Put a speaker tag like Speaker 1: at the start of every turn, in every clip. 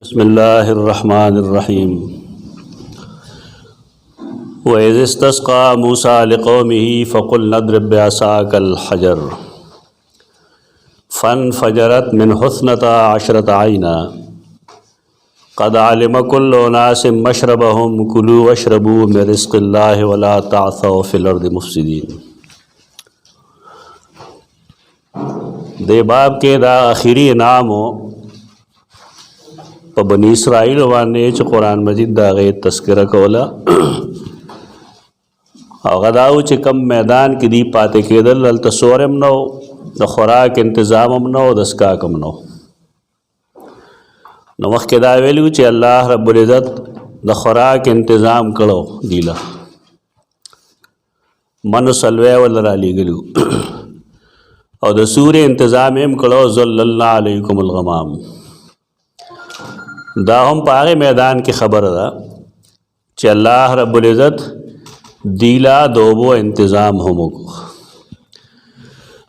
Speaker 1: बिस्मिल्लाहिर्रहमानिर्रहीम। वइज़ इस्तस्क़ा मूसा लिक़ौमिही फ़क़ुल नद्रिब बिअसाकल हजर फ़नफ़जरत मिन हुस्नता अशरता ऐना क़द अलिम कुल्लु उनासिम मशरबहुम कुलू वशरबू मिन रिज़्क़िल्लाहि वला तअसौ फ़िल अर्दि मुफ़्सिदीन। दे बाब के दा आखिरी इनाम हो प बनी इसराइल वाने च कुरान मजिद दागे तस्करा कोला गदाऊ च कम मैदान की दी पाते केदल अल तसोरम नो द खुराक इंतज़ामम नो दस्का कम नो नमख के दावेलू च अल्लाह रब्बुल इज़्ज़त द खुराक इंतज़ाम करो दीला मन सलवे वल्ला लीगलू और द सूर्य इंतज़ाम एम करो ज़ल्लल्लाहु अलैकुमुल गमाम दा हम पागे मैदान की खबर दा च अल्लाह रब्बुल इज़्ज़त दीला दोबो इंतज़ाम हमको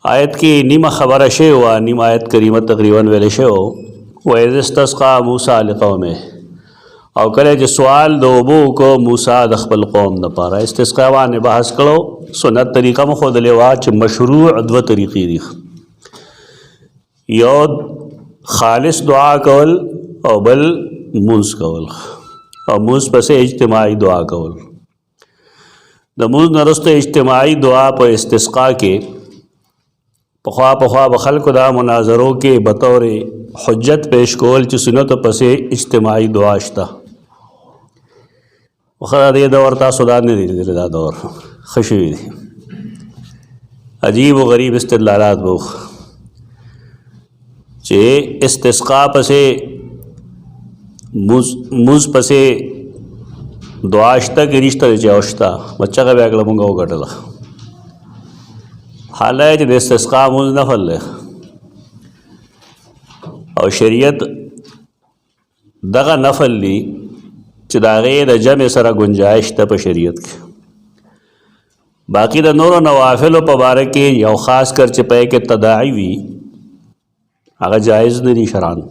Speaker 1: आयत की नीमा खबर शे हुआ नीम आयत करीमत तकरीबन वेले शे हो वइज़ इस्तस्क़ा मूसा लिक़ौमिही और करे जो सवाल दोबो को मूसा दखबल कौम न पारा इस्तिस्क़ा वाने बहस करो सुन्नत तरीक़ा में खुद लेवा च मशरूअ अदव तरीक़ी दी यो खालिस दुआ कवल और बल मुंस कवल और मुंस पसे इज्तिमाई दुआ कवल द मुंस नरस्त इज्तिमाई दुआ पर इस्तिस्क़ा के पख्वा पख्वा बखल खुदा मुनाजरों के बतौर हुज्जत पेश कोल च सुन्नत पसे इज्तिमाई दुआश्ता वख़ा दे दौर ता सुदा ने दा दौर खुशी अजीब व गरीब इस्तिदलालात बुख चे इस्तिस्क़ा पसे मुझ पसे दुआश्ता की रिश्ता चावश्ता बच्चा का बैग लमूंगा वो गटला हाल है जो इस्तिस्क़ा मुझ नफल है और शरीयत दगा नफल ली चदागे द जम सरा गुंजाइश तप शरीयत के बाकी द नूर नवाफिल पबारक के या ख़ास कर चपे के तदाईवी अगर जायज़ नहीं शरान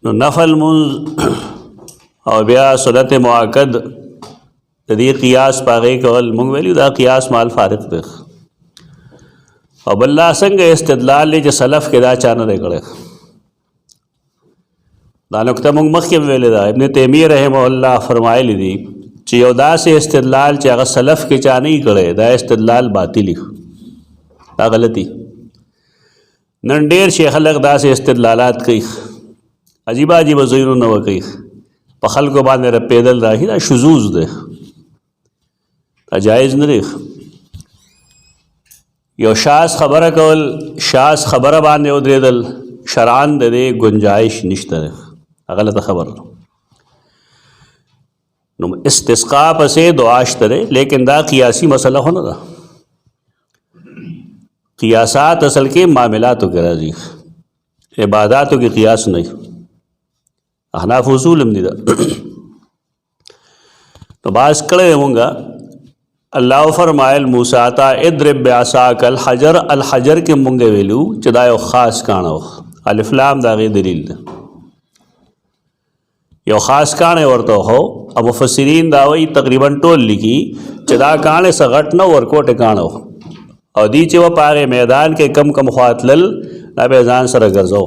Speaker 1: नफल मुंज और ब्या सुन्नत मुआक्कद दी क़ियास पागे कवल मुंग वेली दा क़ियास माल फारिक देख और बल्ला संग इस्तिदलाल ले जो सलफ़ के दा चान रे कड़े दा नुक्ता मुंग मख के वेले दा इब्न तैमिय्या रहमहुल्लाह फरमाए ली दी चियोदा से इस्तिदलाल च अगर सलफ़ के चा नहीं कड़े दा इस्तिदलाल बातिल दा गलती नन ढेर शेख दा से इस्तिदलालात कई अजीबा अजीब ज़हीर न वकई पखल को बाद मेरा पैदल राही ना शुजूज दे जायज़ न रेख यो शास खबर कवल शास खबर बांधे उदरेदल शरान दे दे गुंजाइश निश्तर गलत खबर इस्तिस्क़ा पसे दुआश तरे लेकिन दा क़ियासी मसला हो ना दा क़ियासात असल के मामलातों के राजी इबादातों की क़ियास नहीं अहनाफ उसूल निदा तो बास कड़े होंगे अल्लाह फरमायल मूसा ता इद्रिब बिअसाकल हजर अल हजर के मुंगे वेलू चदायो ख़ास कानो अलिफ लाम दागे दलील यो ख़ास काने वर्तो हो अब मुफस्सिरीन दावई तकरीबन टोल लिखी चदा काने सगट न वर्कोट कानो और दीचे व पागे मैदान के कम कम ख्वात लल नबे जान सर गर्जो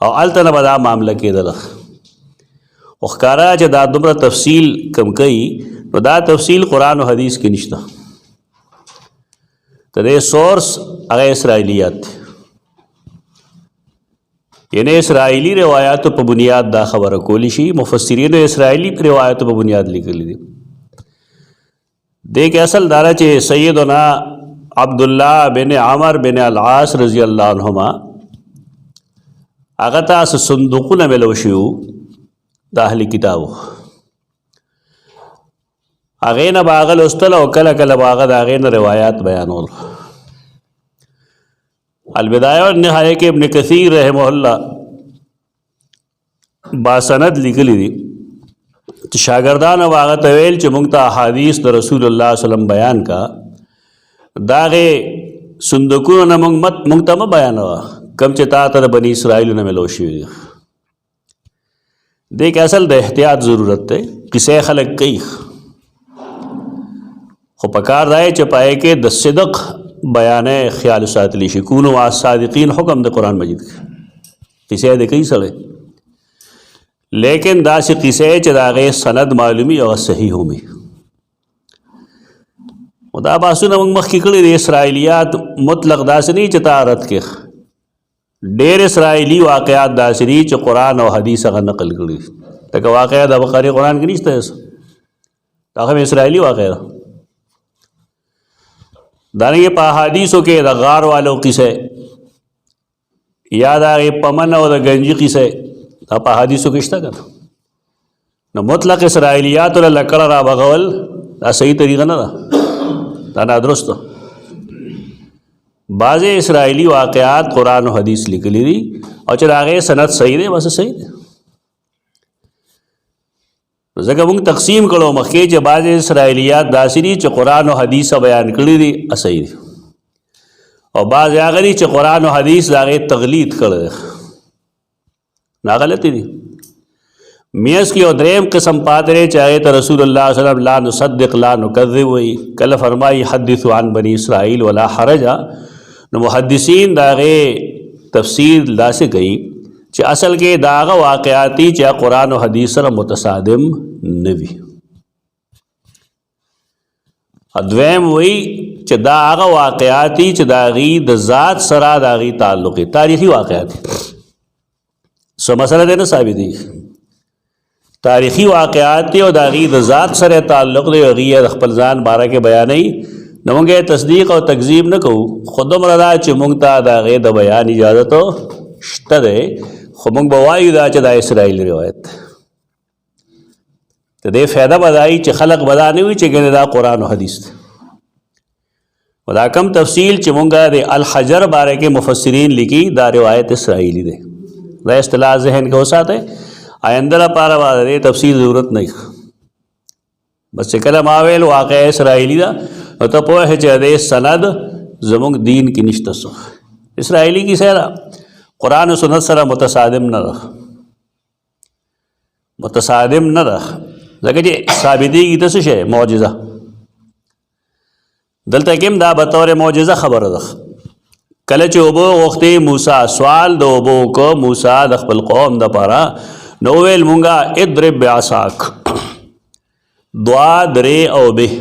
Speaker 1: और अलतना बदा मामला के दल उखकारा च दा दुमरा तफसील कम कई तो दा तफसील कुरान और हदीस की निश्ता तो दे सोर्स अगर इसराइलियात यानी इसराइली रिवायात पर बुनियाद दा खबर कोलिशी मुफस्सिरीन इसराइली रिवायत पर बुनियाद लिख ली देख असल दारा चे सैयदना अब्दुल्ला बिन आमर बिन अल-आस रज़ी अल्लाह अन्हुमा आगता संदूक़ न मिलोशियु दाहली किताब आगे न बागल उस्तल और कल कल बागल आगे न रिवायात बयानोल अलबिदाया और निहाया के इब्न कसीर रहमहुल्लाह बासनद लिखली दी तो शागिर्दान वागत तवेल चमुंगता अहादीस द रसूलुल्लाह सल्लम बयान का दागे सुंदुकु न मुंगता में बयान हुआ کم چې تا ته د بني اسرائیلو نه ملو شوي دي. دې کې اصل د احتیاط ضرورت دی. کیسې خلک کوي خو پکار دی چې پای کې د صدق بیانې خیال ساتلی شي. کونوا مع الصادقین حکم د قرآن مجید کیسې د کوي سره، لیکن داسې کیسې چې د هغې سند معلومي او صحیح ومي. دا باسونه موږ مخکې کړي دي. اسرائیلیات مطلق داسې نه چې تا رد کې، ډېر اسرائیلي واقعات داسې دي چې قرآن او حدیث هغه نقل کړي. لکه واقعه د بخاري قرآن کې نشته، دا هم اسرائیلي واقعه ده. دارنګه په احادیثو کې د غار والو قصه یا د پمن او د گنجي قصه دا په احادیثو کې شته کنه. نو مطلق اسرائیلیات ول لکړه را بغول دا صحیح طریقه نه ده، دا نادرست. بعض اسرائیلی واقعات قرآن و حدیث لیکلی دي او چې هغه سند صحیح دی بس صحیح دی. ځکه موږ تقسیم کړو مخکې چې بعض اسرائیلیات داسې دي چې قرآن او حدیث بیان کړي دي صحیح دي، او بعض هغه دي چې قرآن او حدیث د هغې تقلید کړی دی نه غلطي دي. میس کی او دریم قسم پاتې دی چې هغې ته رسول الله صلی الله علیه وسلم لا نصدق لا نکذب وایي. کله فرمایي حدثوا عن بني اسرائیل ولا حرج، نو محدثین د هغې تفسیر داسې کوي چې اصل کې دا هغه واقعات دي چې قرآن او حدیث سره متصادم نه وي. دویم وایي چې دا هغه واقعات دي چې د هغې د ذات سره د هغې تعلق دی، تاریخي واقعات دي. څه مسله دی نه ثابت دي، تاریخي واقعات دي او د هغې د ذات سره تعلق دی، هغې د خپل ځان باره کې بیانوي. نو موږ تصدیق او تکذیب نه کوو، خو دومره ده چې موږ ته د هغې د بیان اجازت شته دی، خو موږ به وایو دا چې دا اسرائیل روایت دی. د دې فایده به دا وي چې خلق به دا نه وي چې ګنې دا قرآن او حدیث دی. و دا کم تفصیل چې موږ د الحجر باره کې مفسرین لیکي دا روایت اسرائیلی دی. دا اصطلاح ذهن کې وساتئ، آینده لپاره به د دې تفصیل ضرورت نه وي. بس چې کله ما ویل واقع اسرائیلی ده نو ته پوهې چې د دې سند زموږ دین کې نشته. څه اسرائیلي کیسه ده، قرآن و سنت سره متصادم نه ده، متصادم نه ده. ځکه چې ثابتېږي ته څه شی معجزه، دلته کې هم دا بطور معجزه خبره ده. کله چې اوبه غوښتې موسی سوال د اوبو کو موسی د خپل قوم دپاره، نو ویل مونږه اضرب بعصاک دعا درې او به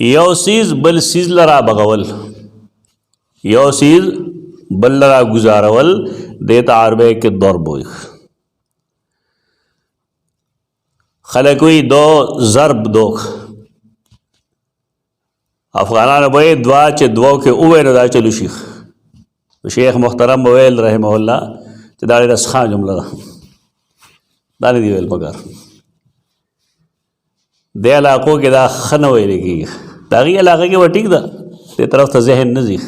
Speaker 1: یو سیز بل سیز لرا بغول، یو سیز بل لرا گزارول، دیتا عربے کے ضرب ہوئی. خلق ہوئی دو ضرب دو افغانان بوئی دعا چه دعاو که اوه ندا چلو شیخ محترم بویل رحمه الله چه داری رسخان جمله دا دانی دی ویل مگر دے علاقوں کے دا خنوئی لگی داغی علاقے کے وہ ٹھیک دا دے طرف تا ذہن نزیخ،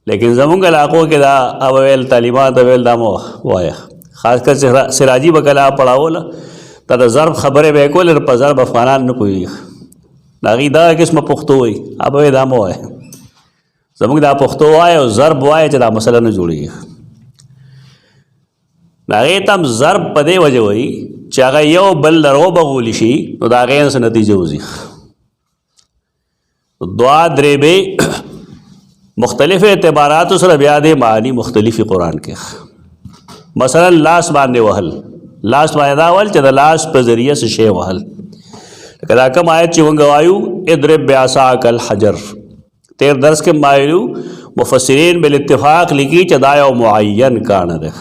Speaker 1: لیکن زمونږ علاقوں کې دا اویل تعلیمات اویل دا مو وایا. خاص کر سراجی بکلا پڑھاوله تا د ضرب خبرې به کول په ضرب افغانان نه پوهېږي، د هغې دغه قسمه پښتو وایي به دا مه وایه. زموږ دا پښتو وایه او ضرب وایه چې دا مسله نه جوړېږي. د هغې ته هم ضرب په دې وجه وایي چې هغه یو بل له روبغولی شي نو د هغې نه څه نتیجه وځي. دعا درې مختلف اعتباراتو سره بیا د معانی مختلفی قرآن کې. مثلا لاس باندې وهل، لاس باندې دا ول چې د لاس په ذریعه څه شی وهل. لکه دا کوم آیت چې موږ وایو اضرب بعصاک الحجر، تیر درس کې وایو مفسرین بالاتفاق لیکي چې دا یو معین کان دی،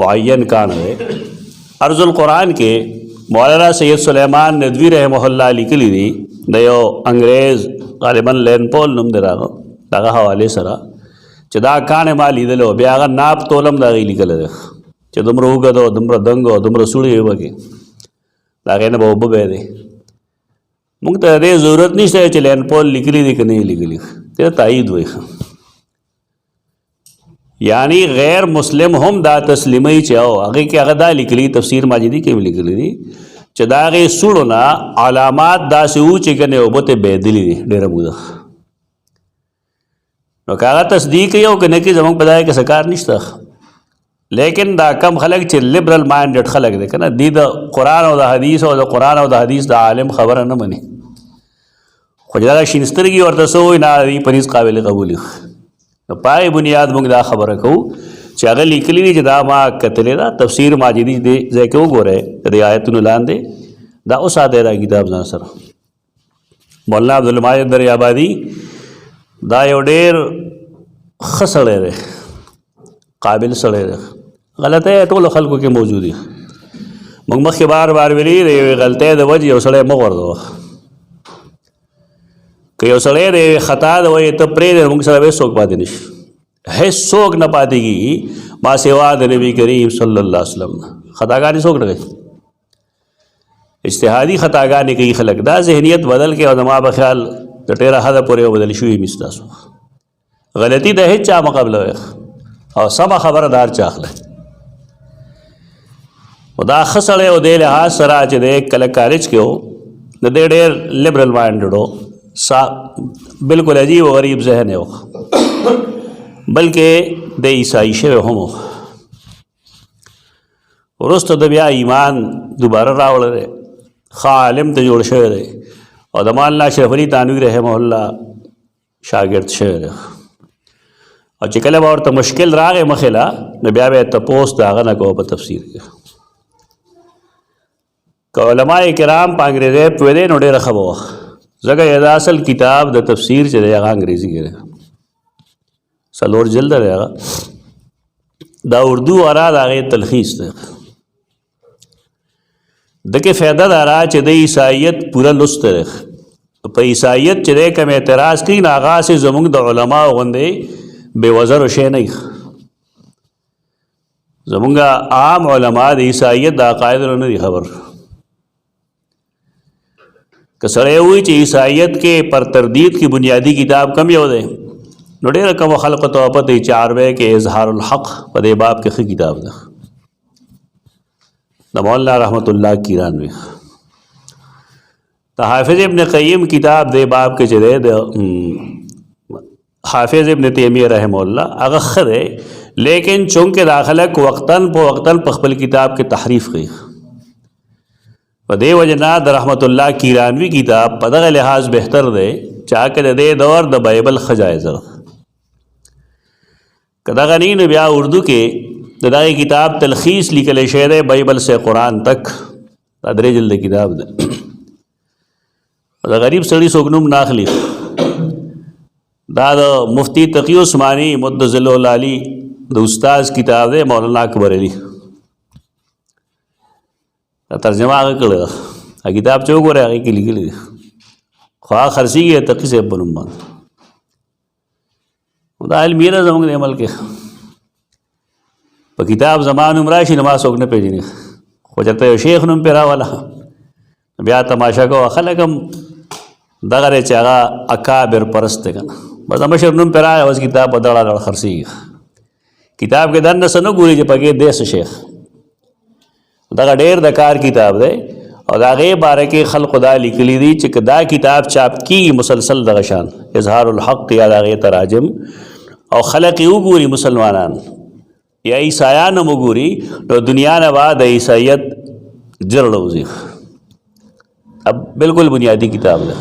Speaker 1: معین کان دی. ارض القرآن کې مولانا سید سلیمان ندوی رحمه الله لیکلی دی د یو انګریز غالبا لین پول نوم دی راغو دغه حوالې سره چې دا کان ما لیدلو، بیا هغه ناپ تولم د هغې لیکلی دی چې دومره اوږد او دومره دنګ او دومره سوړې وي پکې، د هغې نه به اوبه به دی. موږ ته د دې ضرورت نشته چې لین پول لیکلی دی که نه یې لیکلي، دې تایید وایي. یعنی غیر مسلم هم دا تسلیموي چې او هغې کې هغه دا لیکلي، تفسیر ماجدي کې هم لیکلي دي چې د هغې سوړو نه علامات داسې وو چې ګنې اوبه ته بهېدلي دي ډېره موده. نو که هغه تصدیق کوي او که نه کوي زموږ په ځای کې څه کار نشته. لیکن دا کم خلک چې لیبرل مایندډ خلک دی که نه، دی د قرآن او د حدیث او د قرآن او د حدیث د عالم خبره نه مني، خو چې دا شین سترګي ورته څه وایي نه دی پریز قابل قبول. نو په هغې بنیاد موږ دا خبره کوو چې هغه لیکلي دي چې دا ما کتلې ده. تفسیر ماجدي دې ځای کې وګورئ د دې آیتونو لاندې دا وساتئ دا کتاب ځان سره. مولانا عبدالماجد دریابادي دا یو ډېر ښه سړی دی، قابل سړی دی. غلطۍ ټولو خلکو کې موجود دي. موږ مخکې بار بار ویلي د یوې غلطۍ د وجې یو سړی مه غورځوه. که یو سړی د یوې خطا د وجې ته پرېږدې موږ سره به هېڅ څوک پاتې نه شي، هېڅ څوک نه پاتې کېږي ما سوا د نبي کریم صلی الله علیه وسلم نه. خطاګانې څوک نه کوي، اجتهادي خطاګانې کوي خلک. دا ذهنیت بدل کړئ او زما په خیال د ډېره حده پورې بدل شوي مې ستاسو. غلطي د هېڅ چا مقابله او سمه خبره د هر چا اخلئ. او دا ښه سړی او دې لحاظ سره چې دی کله کالج کې و د دې ډېر لیبرل ماینډډ و، بلکل عجیب و غریب ذهن و، بلکې د عیسائی شوی هم و. وروسته د بیا ایمان دوباره راوړی دی، ښه عالم ته جوړ شوی دی او د مولانا اشرف علي تانوي رحمه الله شاګرد شوی دی. او چې کله به ورته مشکل راغی مخې له نو بیا به یې تپوس د هغه نه کوه په تفسیر کې. که علما کرام په انګریزۍ پوهېدی نو ډېره ښه به وه، ځکه دا اصل کتاب د تفسیر چې دی هغه انګریزي کې دی، 4 جلده دی هغه. دا اردو ارا د هغې تلخیص دی. دکې فایده دا را چې د عیسائیت پوره لوستی دی. په عیسائیت چې دی کوم اعتراض کوي نو هغه هسې زموږ د علماو غوندې بې وزرو شی نه وي. زمونږ عام علما د عیسائیت د عقایدو نه دي خبر. که سړی وایي چې عیسائیت کې پر تردید کی بنیادی کتاب کم یو دی نو ډېره کمو خلقو ته پته وي چې عربی کې اظهار الحق په دې باب کې ښه کتاب ده د مولانا رحمت الله کیرانوي. د حافظ ابن قیم کتاب دې باب کې چې دی د حافظ ابن تیمیہ رحمه الله هغه ښه دی، لیکن چونکې دا خلک وقتاً په خپل کتاب کې تحریف کوي. په دې وجه نه د رحمت الله کیرانوي کتاب په دغه لحاظ بهتر دی چې هغه د دې دور د بایبل ښه جایزه ده. که دغه نه نو بیا اردو کې د دغه کتاب تلخیص لیکلی شوی دی بایبل سے قرآن تک، دا 3 جلده کتاب دی. د غریب سړي څوک نوم نه اخلي. دا د مفتی تقی عثمانی مدظل العالی د استاذ کتاب دی مولانا اکبر علی، دا ترجمه هغه کړې ده. کتاب چې وګورئ هغې کې لیکلي دي، خو هغه خرڅېږي تقي صاحب په نوم باندې. دا علمي ده زموږ د عمل کې. په کتاب زما نوم راشي نو ما څوک نه پېژني، خو چېرته یو شیخ نوم پرې راوله بیا تماشه کوه. خلک هم دغه دی چې هغه اکابر پرست دی که نه، بس مشر نوم پرې راغی اوس کتاب په دړه دړ خرڅېږي. کتاب کې دننه څه نه ګوري چې پکې دی څه شیخ. دغه ډېر د کار کتاب دی او د هغې باره کې خلقو دا لیکلي دي چې که دا کتاب چاپ کېږي مسلسل دغه شان اظهار الحق یا د هغې تراجم او خلق یې وګوري مسلمانان یا عیسایان هم وګوري نو دنیا نه به د عیسایت جرړه وځي. اب بالکل بنیادی کتاب ده.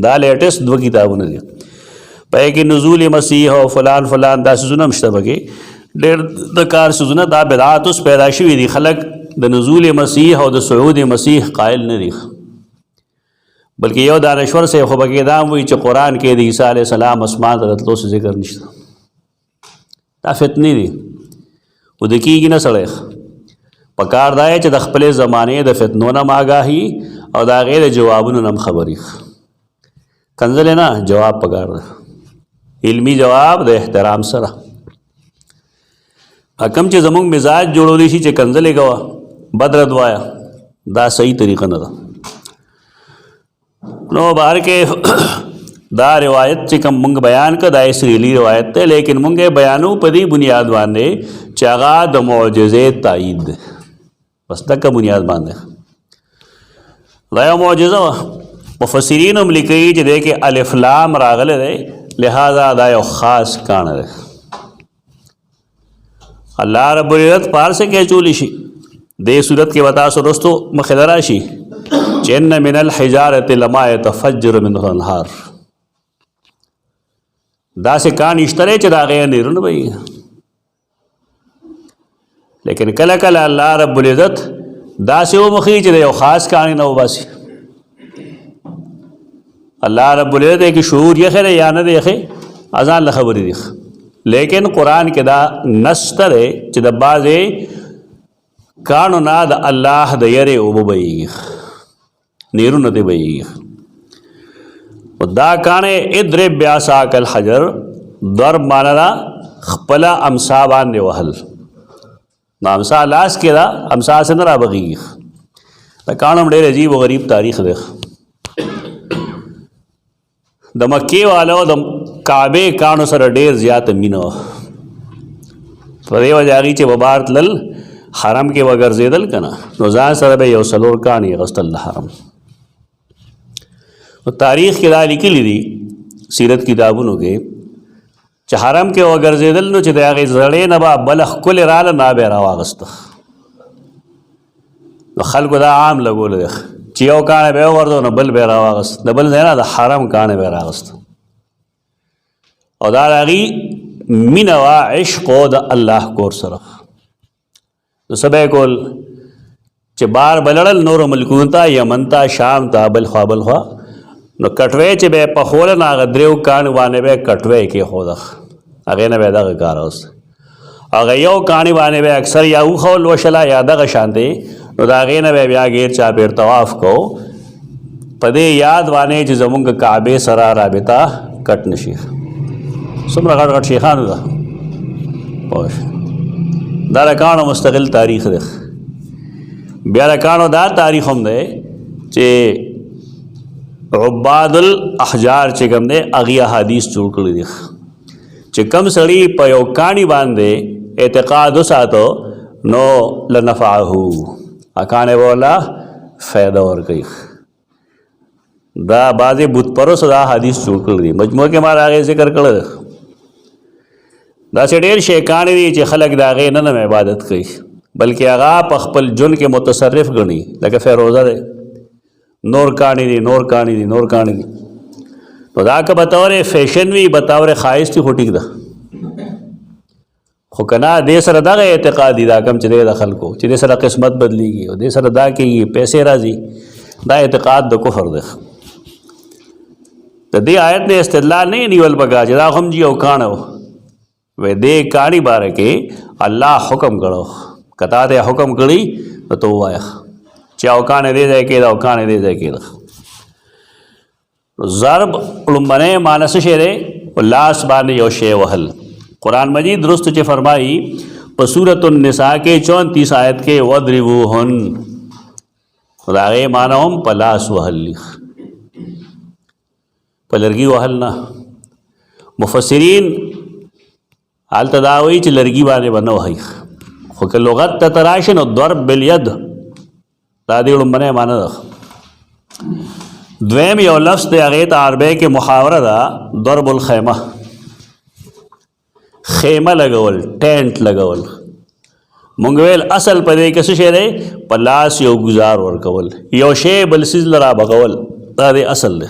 Speaker 1: دا لیټسټ 2 کتابونه دي، په کې نزول مسیح او فلان فلان دا سيزونه هم شته. پکې ډېر د کار سيزونه دا بدعات اوس پیدا شوي دي. خلک د نزول مسیح او د صعود مسیح قائل نه دي، بلکې یو دانشور صاحب خو پکې دا هم وایي چې قرآن کې د عیسی علیه السلام اسمان ته راتلو څه ذکر نشته. دا فتنې دي او د کېږي نه سړی. پکار دا چې د خپلې زمانې د فتنو نه آګاهي او د هغې د جوابونو نه هم خبري. کنځلې نه جواب پکار ده، علمي جواب د احترام سره. کم چې زموږ مزاج جوړولی شي چې کنځلې کوه بد رد وایه، دا صحیح طریقه نه ده. نو بهر کې دا روایت چې کوم مونږ بیان کړه دا اسرائیلي روایت دی، لیکن مونږ یې بیانو په دې بنیاد باندې چې هغه د معجزې تایید دی. بس دغه بنیاد باندې دا یو معجزه وه. مفسرین هم لیکي چې دی کې الف لام راغلی دی لہذا دا یو خاص کاڼه دی. الله رب العزت پارسه کې چولی شي دې صورت کې وتا سو رستو مخدرا راشي چې ان من الحجاره لما يتفجر منه الانهار. دا سه کان اشتره چې دا غي نه رونه وي، لیکن کله کله الله رب العزت دا سه و مخې چې یو خاص کان نه وباسي. الله رب العزت کې شعور یې خره یا نه دی خې اذان له خبرې دي، لیکن قرآن کې دا نستر چې د بعضې کانو نه د الله د یرې اوبه بهیږي، نیرونه دې بهیږي. دا کاڼې اضرب بعصاک الحجر، ضرب معنا دا خپله امسا باندې وهل. نو امسا لاس کې دا امسا څه نه رابغېږي. دا کاڼو ډېر عجیب و غریب تاریخ دی. د مکې والو د کعبې کاڼو سره ډېر زیاته مینه وه. په دې وجه هغوی چې به بار تلل حرم کې وګرځېدل که نه، نو ځان سره به یو څلور کاڼي اخیستل د حرم. تاریخ کې دا لیکلي دي سیرت کتابونو کې چې حرم کې وګرځېدل نو چې د هغې زړې نه به بله ښکلې راله نه به یې راواغسته. نو خلکو دا عام لګولی دی چې یو کاڼی به یې وغورځو نو بل به یې راواغست، د بل ځای نه د حرم کاڼی به یې راغست. او دا د هغې مینه وه عشق و د الله کور سره. نو څه به یې کول چې بار به لړل نورو ملکونو ته، یمن ته، شام ته، بل خوا بل خوا. نو کټوی چې به یې پخوله نو هغه دریو کاڼو باندې به یې کټوی کېښوده، هغې نه به یې دغه کار اوست. هغه یو کاڼي باندې به اکثر یا وښول وشله یا دغه شانتې، نو د هغې نه به بیا غیر چاپېر طواف کو په دې یاد باندې چې زمونږ کعبې سره رابطه کټ نه شي. څومره غټ غټ شیخانو ده پوه شو. دا د کاڼو مستقل تاریخ دی. بیا د کاڼو دا تاریخ هم دی چې عباد الاحجار چې کوم دی هغې احادیث جوړ کړي دي چې کوم سړي په یو کاڼي باندې اعتقاد وساتو نو لنفعه، کاڼی به ورله فایده ورکوي. دا بعضې بت پرستو دا حدیث جوړ کړي دي. مجموعه کې ما د هغې ذکر کړی دی. داسې ډېر شی کاڼي دي چې خلک د هغې نه عبادت کوي بلکې هغه په خپل ژوند کې متصرف ګڼي، لکه فیروزه دی، نور کاڼي دي، نور کاڼي دي، نور کاڼي دي. نو دا که بطور فیشن وي، بطور ښایست وي خو ټیک ده، خو که نه دې سره دغه اعتقاد دي دا کم چې دی د خلکو چې دې سره قسمت بدلیږي او دې سره دا کېږي پیسې راځي، دا اعتقاد د کفر دی. د دې آیت نه استدلال نه نیول پکار چې دا هم جي او کاڼه و دې کاڼي باره کې الله حکم کړو. که تا ته حکم کړي نو ته ووایه چې او کاڼی دې ځای کېده او کاڼی دې ځای کېده. ضرب لومبنی معنی څه شی دی؟ په لاس باندې یو شی وهل. قرآن مجید درست چې فرمایي په سورة النساء کې 34 آیت کې وَضْرِبُوهُنَّ، خو د هغې معنی هم په لاس وهل دي، په لرګي وهل نه. مفسرین هلته دا وایي چې لرګي باندې به نه وهئ، خو که لغت ته ته راشي نو ضرب بالید دا دې لومبنی معنی ده. دویم یو لفظ دی هغې ته عربی کې محاوره ده ضرب الخیمه، خیمه لګول، ټینټ لګول. مونږ ویل اصل په دې کې څه شی دی؟ په لاس یو ګزار ورکول، یو شی بل څیز له رابغول، دا دی اصل دی.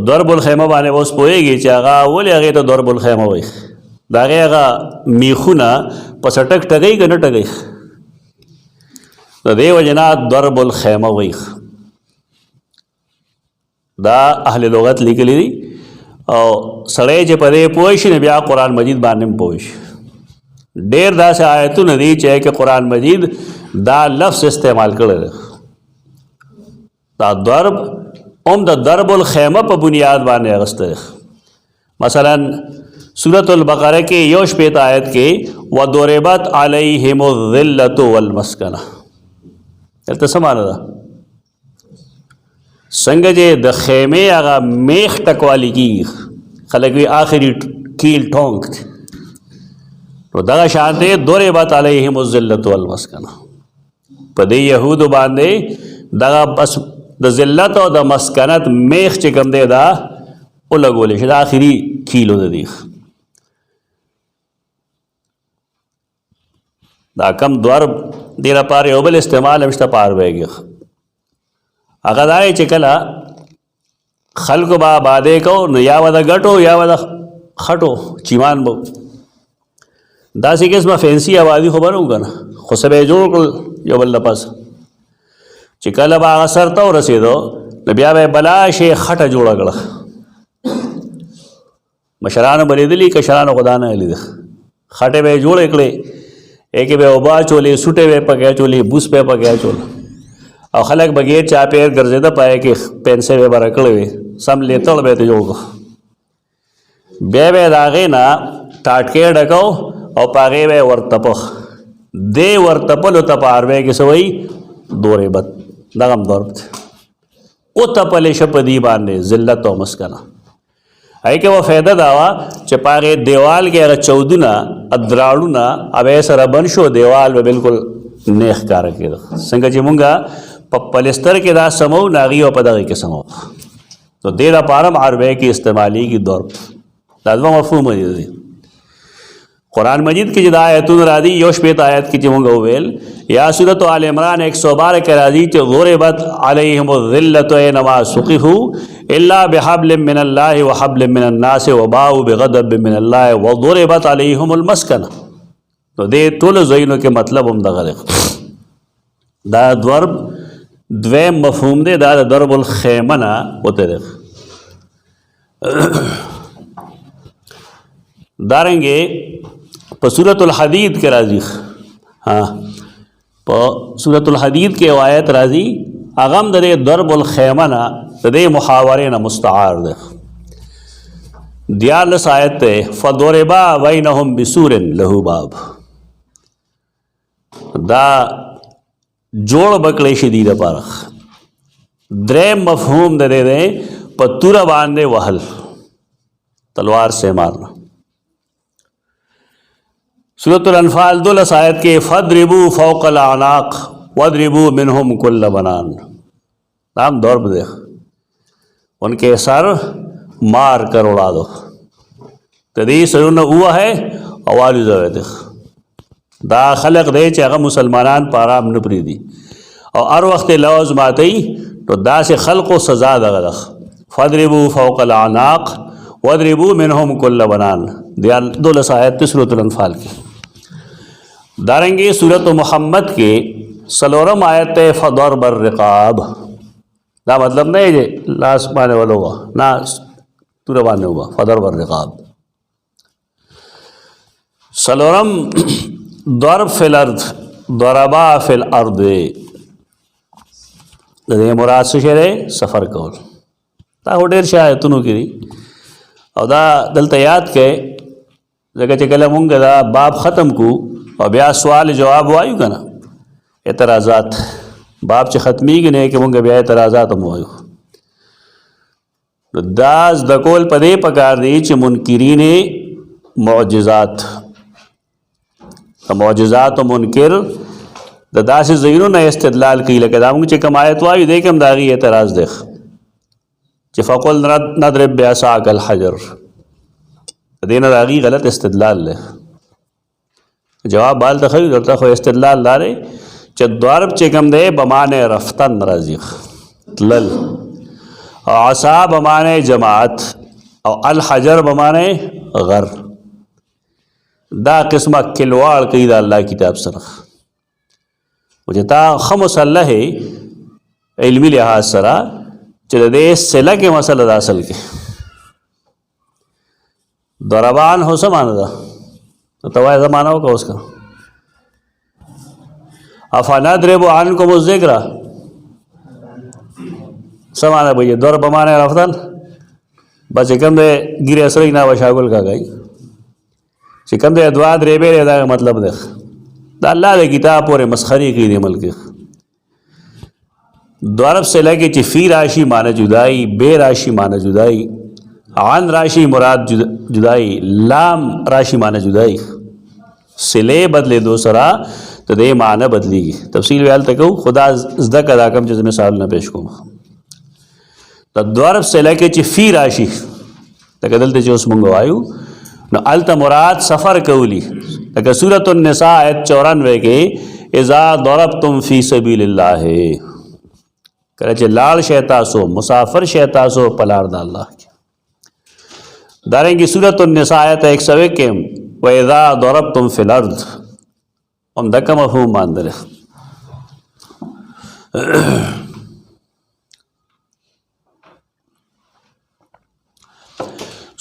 Speaker 1: ضرب الخیمه باندې اوس پوهېږي چې هغه ولې هغې ته ضرب الخیمه وایي؟ د هغې هغه میخونه په څټک ټګئ که نه ټګئ؟ د دې وجې نه ضرب الخیمه وایي. دا اهل لغت لیکلی دي او سړی چې په دې پوه شي نو بیا قرآن مجید باندې هم پوه شي. ډېر داسې آیتونه دي چې کې قرآن مجید دا لفظ استعمال کړی دی. دا ضرب هم د ضرب الخیمه په بنیاد باندې اخیستی دی. مثلا سورة البقره کې 1 آیت کې وَضُرِبَتْ عَلَيْهِمُ الذِّلَّةُ وَالْمَسْكَنَةُ، دلته څه معنی ده؟ څنګه چې د خیمې هغه میخ ټکوالی کېږي، خلک وي آخري کیل ټونک، نو دغه شان دی ضُرِبَتْ عَلَيْهِمُ الذِّلَّةُ وَالْمَسْكَنَةُ. په دې یهودو باندې دغه بس د ذلت او د مسکنت میخ چې کوم دی دا ولګولې شي دا آخري کیلو د دې دا کم ضرب دې لپاره یو بل استعمال هم شته پار ویږي هغه دا چې کله خلکو به آبادې کو نو یا به د ګټو یا به د خټو چیمان به داسې قسمه فینسي آبادي خو به نه وو که نه خو څه به یې جوړ کړل یو بل لپس چې کله به هغه سر ته ورسېدو نو بیا به یې بلا شی خټه جوړه کړه مشرانو به لیدلي کشرانو خو دا نه لیده خټې به یې جوړې کړې ایکې به یې اوبه اچولې سوټې به یې پکې اچولې بوس به یې پکې اچول او خلک بغیر چاپیر ګرځېده پای کې پنسې به یې به راکړې وې سم لیتړ به یې ته جوړ کړو بیا به یې د هغې نه ټاټکې ډکو او په هغې به یې ورتپه دې ورتپلو ته په عربی کې څه وایي دورې بد دغه هم دور دی وتپلې شه په دې باندې ذلت او مسکنه هغې کې به فایده دا وه چې په هغې دیوال کې هغه چودونه ادراړونه هغه یې سره بند شو دیوال به بالکل نه ښکاره کېده څنګه چې مونږ په پلستر کې دا سمو نو هغې به په دغې کې سمو نو دې دپاره هم عربی کې استعمالېږي دور دا دوه مفهومه دي قرآن مجید کې چې دا آیتونه راځي یو شپېته آیت کې چې مونږ وویل یا صورت آل عمران 112 کې راځي چې ضربت علیهم الذلة اینما ثقفوا الا بحبل من الله وحبل من الناس وباءوا بغضب من الله وضربت علیهم المسکنه نو دې ټولو ځایونو کې مطلب هم دغه دی دا ضرب دویم مفهوم دی دا د ضرب الخیمه نه وته دی دارنګې په سورة الحدید کې راځي ها په سورة الحدید کې یو آیت راځي هغه هم د دې ضرب الخیمه نه د دې محاورې نه مستعار دی 42 آیت دی فضربا بینهم بسور له باب دا جوړ بکړې شي دې لپاره دریم مفهوم د دې دی په توره باندې وهل تلوار سے مارنا سورة الانفال 12 آیت کے فضربوا فوق الاعناق وضربوا منهم كل بنان نام دور پہ دیکھ ان کے سر مار کر اڑا دو تدی سرون ہوا ہے اوالی زوے دیکھ دا خلق دے چاہا مسلمانان پارام نپری دی اور ہر وقت لوز ماتی تو دا سے خلق و سزا دغدخ فضربوا فوق الاعناق وضربوا منهم كل بنان دیال 12 آیت سورة الانفال کی دارنگی سورت محمد کے سلورم آیت فضرب الرقاب دا مطلب نہیں ہے لاس بانے والا ہوا نا تورا بانے ہوا فضرب الرقاب سلورم ضرب فی الارض ضربا فی الارض دے مراد سے شہرے سفر کول دا ہو ډیر شایتونو کی او دا دلته یاد کې ځکه چې کله مونږ دا باب ختم کو او بیا سوال جواب وایو که نه اعتراضات باب چې ختمیږي نه کې مونږ بیا اعتراضات هم وایو دا زده کول په دې پکار دی چې منکرین معجزات معجزات و منکر د داسې ځایونو نه استدلال کوي لکه دا مونږ چې کوم آیت وایو دی کې هم د هغې اعتراض دی چې فقل نضرب بعصاک الحجر دې نه د هغې غلط استدلال دی جواب بال ته ښه درته خو استدلال دا دی چې ضرب چې کوم دی بمعنی رفتن راځي تلل او عصا بمعنی جماعت او الحجر بمعنی غر دا قسمه کلواړ کوي د الله کتاب سره او چې تا ښه مسلح علمي لحاظ سره چې د دې صله کې مسله د اصل کې ضربان هو څه معنی ده تو وای زمانہ ہو کا اس کا افنضرب عنکم الذکر سمانا بھئی دور بمانے رفتن بس چکم دے گیرے اثرک نا وشاگل کا گئی چکم دے ادواد ریبے رے دا مطلب دیکھ دا اللہ دے کتاب پورے مسخری کی دی ملک ضرب سے لگے چی فی راشی معنی جدائی بے راشی معنی جدائی عن راشی مراد جدائی لام راشی معنی جدائی سلے بدلے دو سرا تو دے معنی بدلی گی تفصیل ویال تکو خدا زدک اداکم جز مثال نہ پیش کو تو ضرب سے لگے چی فی راشی لکه دلته چې اوس مونږ وایو نو الته مراد سفر کولی لکه سورۃ النساء آیت 94 کې اذا ضربتم فی سبیل الله کله چې لاړ شئ تاسو مسافر شئ تاسو په لار د الله کې دارنګه سورۃ النساء آیت 101 کې واذا ضربتم فی الارض هم دغه مفهوم باندې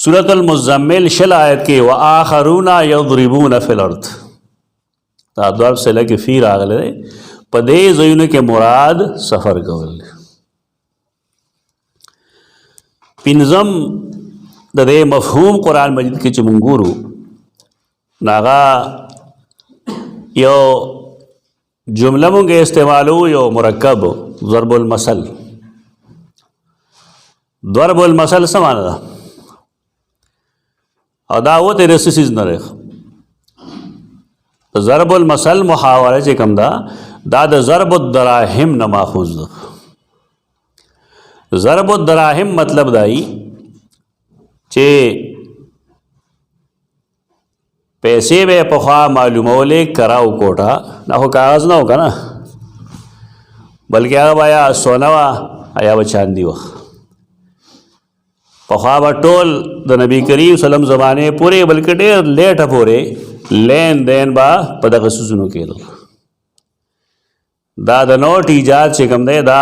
Speaker 1: سورۃ المزمل شل آیت کې واخرون یضربون فی الارض دا ضرب سے لکه فی راغله په دې ځایونو کې مراد سفر کول پنځم د دې مفهوم قرآن مجید کې چې مونږ ګورو ناغا یو جمله مونږ استعمالو یو مرکب ضرب المثل ضرب المثل څه معنی ده او دا وته رسیز نه لري ضرب المثل محاوره چې کوم دا د ضرب الدراهم نه ماخوذ ده ضرب الدراهم مطلب دای چې پیسې به په خوا معلومولې کراو کوټه نه هو کاغذ نه هو کنه بلکې هغه بیا سونا وا یا چاندي و په خوا به ټول د نبی کریم سلام زمانه پورې بلکې ډېر لیټه پورې لین دین با په دغه سوزونو کېدل دا د نوټ ایجاد چې کوم دی دا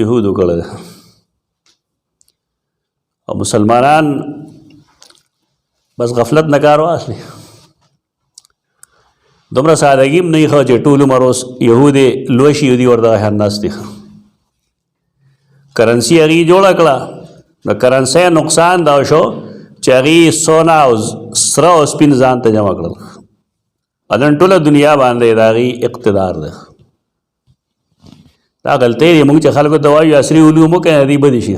Speaker 1: یهودو کړل او مسلمانان بس غفلت نه کار واخلي دومره سادهګي نه خو چې ټول عمر اوس یهودي لوشي یهودي ورته هناس دي کرنسی هغه جوړ کړه د کرنسی نقصان دا شو چې هغه سونا او سره او سپین ځان ته جمع کړل اذن ټول دنیا باندې داغي اقتدار ده دا غلطي موږ چې خلکو ته وایو عصري علوم کې هدي بدی شي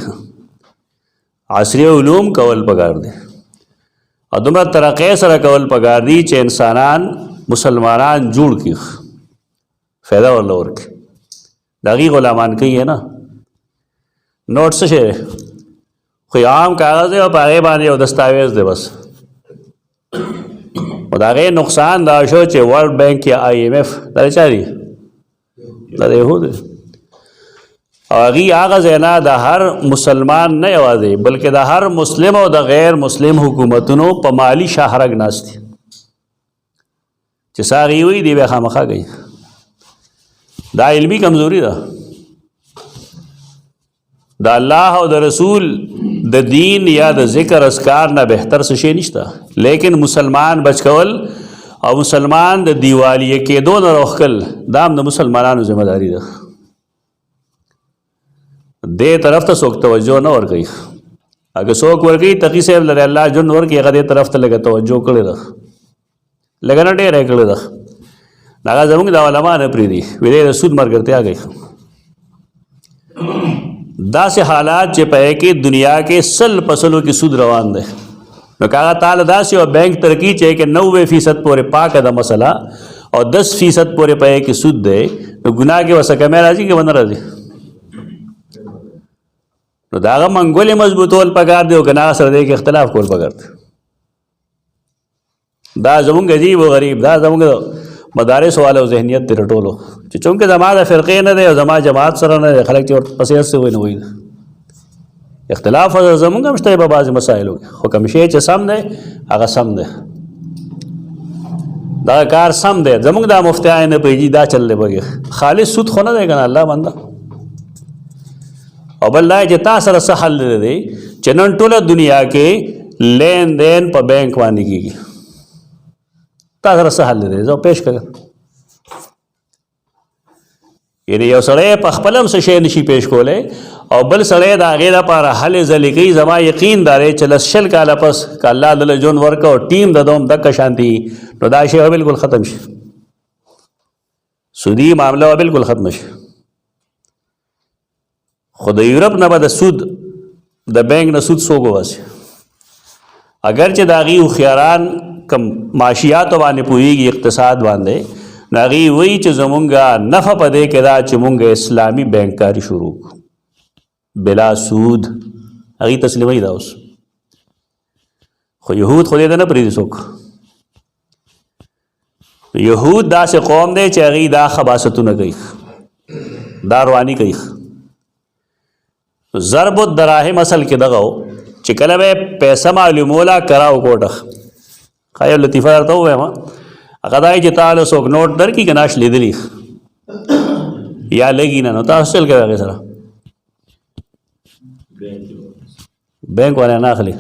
Speaker 1: عصري علوم کول پکار دي او دومره ترقې سره کول پکار دي چې انسانان مسلمانان جوړ کی فایده ورل ورک داغي غلامان کوي نه نوٹ څه شي خو عام کاغذ او پاره باندې او دستاویز دی بس او داغه نقصان دا شو چې ورلد بانک یا آی ایم ایف دا چاري دا يهود او هغه زینا د هر مسلمان نه یوازې بلکې د هر مسلم او د غیر مسلم حکومتونو په مالی شاهرګ ناشتي چې ساغي وي دی به خامخا گئی دا علمی کمزوري ده دا الله او د رسول د دین یا د ذکر اذکار نه بهتر څه شي نشته لیکن مسلمان بچ کول او مسلمان د دیوالی کې دون روخل دام د مسلمانانو ذمہ داری ده دې طرف ته څوک توجه نه ور کوي اگه څوک ور کوي تقی صاحب لره الله جن ور کوي هغه دې طرف ته لګه توجه کړي ده لګنه ډېر کړي ده دا زموږ د علماء نه پری دي ویلې رسول مرګ ته آګي دا سے حالات چې پې کې دنیا کې سل پسلو کې سود روان ده نو کاغه تعالی دا سی او بینک ترقی چې کې 90% پورې پاک ده مسله او 10% پورې پې کې سود ده نو ګناه کې وسه کمه راځي کې ونه راځي نو داغه منګولې مضبوطول پکار دی او ګناه سره دی کې اختلاف کول پکار دی دا زمونږ عجیب او غریب دا زمونږ مدارس والو ذهنیت تر ټولو چې چونکه زماده فرقې نه دی او زما جماعت سره نه خلک چې پسې څه ویني وي اختلاف زمونږ مشته په بعض مسایلو خو کوم شی چې سم دی هغه سم دی دا کار سم دی زمونږ د مفتیان نه پیږي دا چل لږه خالص سود خو نه دی کنه الله بنده او بل لا چې تاسو سره حل دی چې نن ټوله دنیا کې لین دین په بانک باندې کیږي تاسو سره حل دی زه پېښ کړم یعنی یو سړی په خپلم څه شی نشي پېښ کولای او بل سړی دا غیر لپاره حل ذلیقی زما یقین دارې چې لشل کاله پس ک الله دل جون ورکو ټیم د دوم دک شانتي نو دا شی بالکل ختم شي سودی معاملہ بالکل ختم شي خو د یورپ نه به د سود د بانک نه سود سوګو واسي اگر چې داغي خياران کم معاشیات باندې پوریږي اقتصاد باندې ناغي وی چې زمونږه نفع پدې کې دا چې مونږه اسلامي بانکاری شروع بلا سود هغه تسلیمي دا اوس خو یهود خو دې نه پرېږدي څوک. یهود داسې قوم دی چې هغوی دا خباستونه کوي، دا رواني کوي. ضرب الدراهم اصل کې دغه و چې کله به پیسه معلوموله کراو کوټه. ښه یو لطیفه درته ووایم، هغه دا چې تاله څوک نوټ درکړي که ناش لیدلي یا لګي نه، نو تاسو چل کوئ هغې سره؟ بینک والا نه اخلي.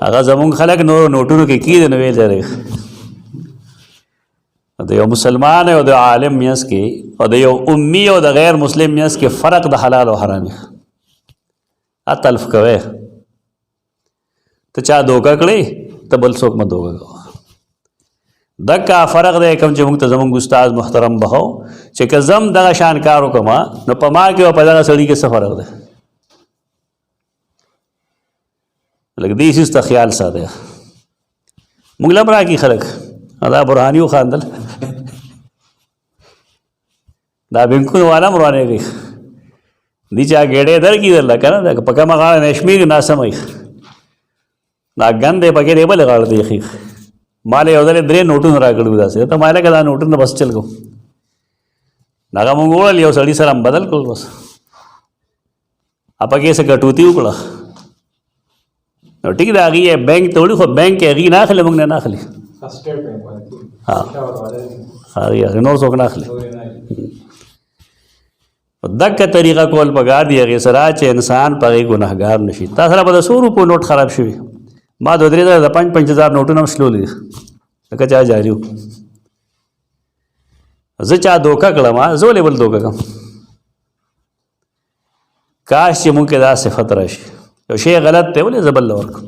Speaker 1: هغه زمونږ خلک نورو نوټونو کې کېږي نو ویل دی د یو مسلمان او د عالم منځ کې او د یو امي او د غیر مسلم منځ کې فرق د حلال او حرام دی. تلف کوئ ته چا دوکه کړی ته بل څوک مه دوکه کوه. دکا فرق دی کوم چې موږ ته زمونږ استاد محترم بهو چې که زم دغه شان کار وکړم نو په ما کې او په دغه سړي کې څه فرق دی. لږ دې سیز ته خیال ساته. موږ لم راکړي خلک دا برهاني وخاندل دا بینکونه والا هم روانې کوي دي چا ګېډې درکړي درله که نه په کمه غاړه نه شمېري ناسم وي دا ګند دی پکې دی بلې غاړه ته ایښي. ما له یو ځل 3 نوټونه راکړي وو داسې ته ما لکه دا نوټونه بس چل کو هغه مونږ وړل یو سړي سره هم بدل کړل بس پکې څه ګټوتي وکړه. نو ټیک دا هغې یې بینک ته وړي خو بینک کې هغې نه اخلي موږ نه اخلي. هغې نور څوک نه اخلي. دغه طریقه کول پکار دی هغې سره چې انسان په هغې ګناهګار نه شي. تا سره به د 100 روپو نوټ خراب شوي ما 2-3 د 5,000 نوټونه هم شلولي لکه چا جاري وو. زه چا دوکه کړم زه ولې بل دوکه کړم. کاش چې مونږ کې دا صفت راشي یو شی غلط دی ولې زه بل له ورکړم.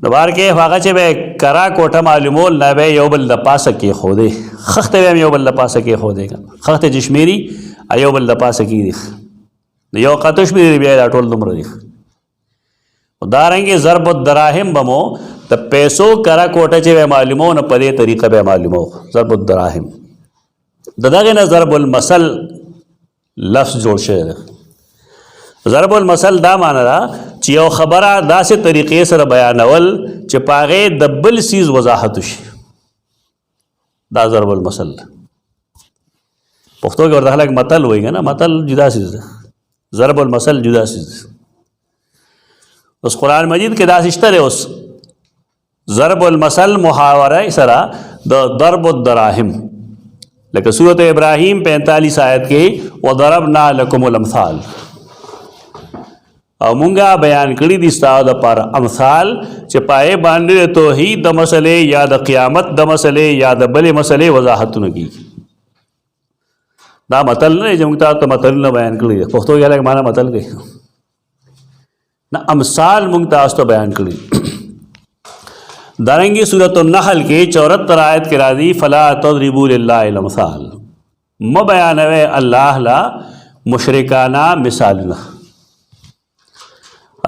Speaker 1: نو بار کې هغه چې به کرا کوټه معلومول نه به یو بل د پاسه کېښودی خښته به هم یو بل د پاسه کېښودی خښته چې شمېري یو بل د پاسه کېږدي د یو قطو شمېري بیا دا ټول دومره دي. دارنګې ضرب الدراهم به مو د پیسو کرا کوټه چې به معلومو نه په دې طریقه به معلومو ضرب الدراهم. د دغې نه ضرب المثل لفظ جوړ شوی دی. ضرب المثل دا معنی ده چې یو خبره داسې طریقې سره بیانول چې په هغې د بل څیز وضاحت وشي دا ضرب المثل ده. پښتو کې ورته خلک متل وایي که نه متل جدا څیز ده ضرب المثل جدا څیز ده. اوس قرآن مجید کې داسې شته دی اوس ضرب المثل محاوره سره د ضرب الدراهم لکه سورت ابراهیم 45 آیت کې وضربنا لکم الامثال او مونږه بیان کړي دي ستاسو دپاره امثال چې پای باندې د توحید د مسلې یا د قیامت د مسلې یا د بلې مسلې وضاحتونه کیږي. دا متل نه چې موږ تاسو ته متلونه بیان کړي دي پښتو کې هلک معنا متل کوي نه امثال موږ تاسو ته بیان کړي. دارنګې سورۃ النحل کې 74 آیت کې راځي فلا تضربوا لله الامثال مه بیانوئ الله لا مشرکانه مثالونه.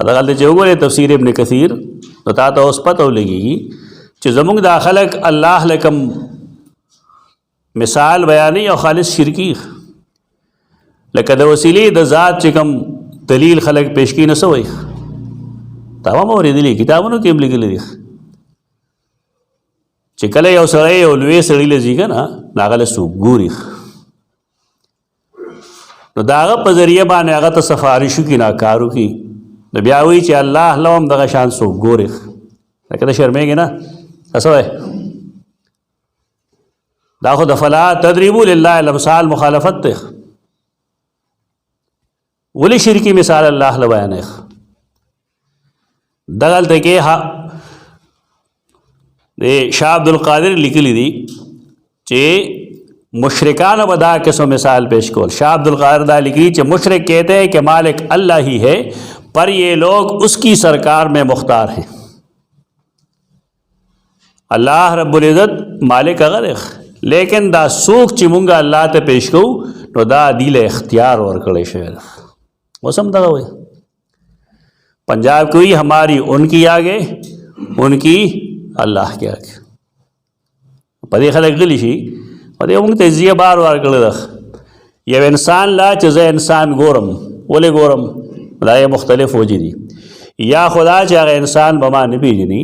Speaker 1: دغلته چې وګورئ تفسیر ابن کثیر نو تا ته اوس پته ولګېږي چې زموږ دا خلک الله له کوم مثال بیانوي او خالص شرکي لکه د وسیلې د ذات چې کوم دلیل خلک پیش کړي نه څه وایي تا هم اورېدلي کتابونو کې هم لیکلي دي چې کله یو سړی یو لوی سړي له ځي که نه نو هغه له څوک ګوري نو د هغه په ذریعه باندې هغه ته سفارش وکړي ناکار وکړي نو بیا وایي چې الله له هم دغه شان څوک ګوري لکه ته شرمېږې نه څه وایي دا خو د فلا تضربوا لله الامثال مخالفت دی. ولې شرکي مثال الله له بیانوي دغلته کې شاہ عبدالقادر لیکلی دی چې مشرکانو به دا قسم مثال پیش کول. شاہ عبدالقادر دا لکھی کہ مشرک کہتے ہیں کہ مالک اللہ ہی ہے پر یہ لوگ اس کی سرکار میں مختار ہیں. اللہ رب العزت مالک اگر لیکن دا سوک چی مونگا اللہ تے پیش کو نو دا دیل اختیار ورکڑے شوید موسم دا ہوئے پنجاب کوئی ہماری ان کی آگے ان کی اللہ کے آگے پدې خلک غلی شي پدې موږ ته ځای بار ورکړل یو انسان لا چې زه انسان ګورم ولې ګورم دا یې مختلف وجې دي. یا خدا چې هغه انسان به ما نه پیژني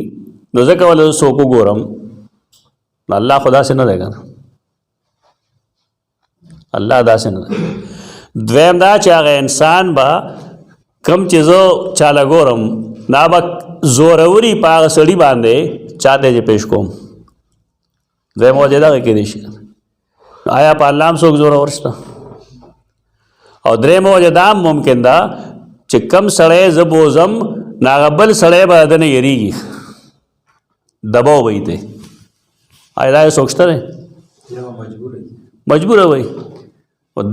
Speaker 1: نو ځکه ولې څوک وګورم نو الله خدا سے نه دی که نه الله داسې نه دی. دویم دا چې هغه انسان به کم چې زه چاله ګورم دا به زوروري په هغه سړي باندې چاته چې پیش کوم. دویم وجه دغه کېدی شي آیا په الله هم څوک زورور شته. او درېیم وجه دا هم ممکن ده چې کم سړی زه بوځم نو هغه بل سړی به د نه یېرېږي دباو به یې دی. آیا دا یې څوک شته دی مجبوره وي.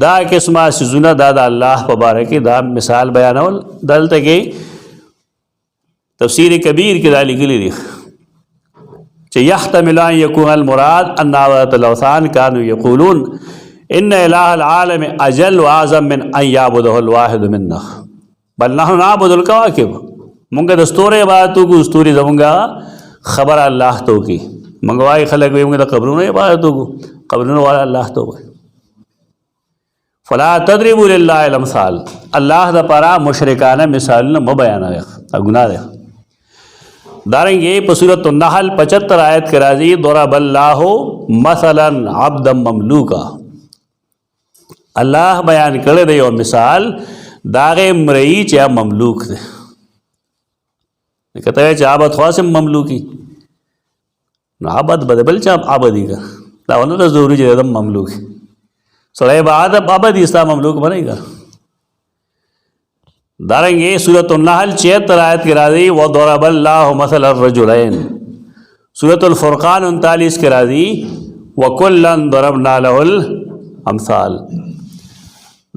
Speaker 1: دا قسمه سیزونه دا د الله په باره کې دا مثال بیانول. دلته کې تفسیر کبیر کې دا لیکلي دي چې یحتمل ان یکون المراد ان عبادة الاوثان كانوا يقولون ان اله العالم اجل واعظم من ان يعبده الواحد منا بل نحن نعبد الكواكب. مونږ د ستوري عبادت کو ستوري زمونږه خبر الله تو کی منګوای خلک وي موږ د قبرونو عبادت کو قبرونو والا الله تو وي. فلا تضربوا لله الامثال الله د پارا مشرکانه مثال نه بیانوي ګناه ده. دارنګه په سورۃ النحل 75 آیت کې راځي ضرب الله مثلا عبدا مملوکا. الله بیان کړی دی یو مثال داغه مرئی چې مملوک دی. کته چې عبادت خاصم مملوکی نو عبادت بدل چې عبادت کا دا ونه ضروري چې دم مملوک سړی بعد عبادت اسلام مملوک بنېږي. دارنګه سورۃ النحل 76 آیت کې راځي وضرب الله مثلا الرجلين. سورۃ الفرقان 39 کې راځي وکلا ضربنا له الامثال.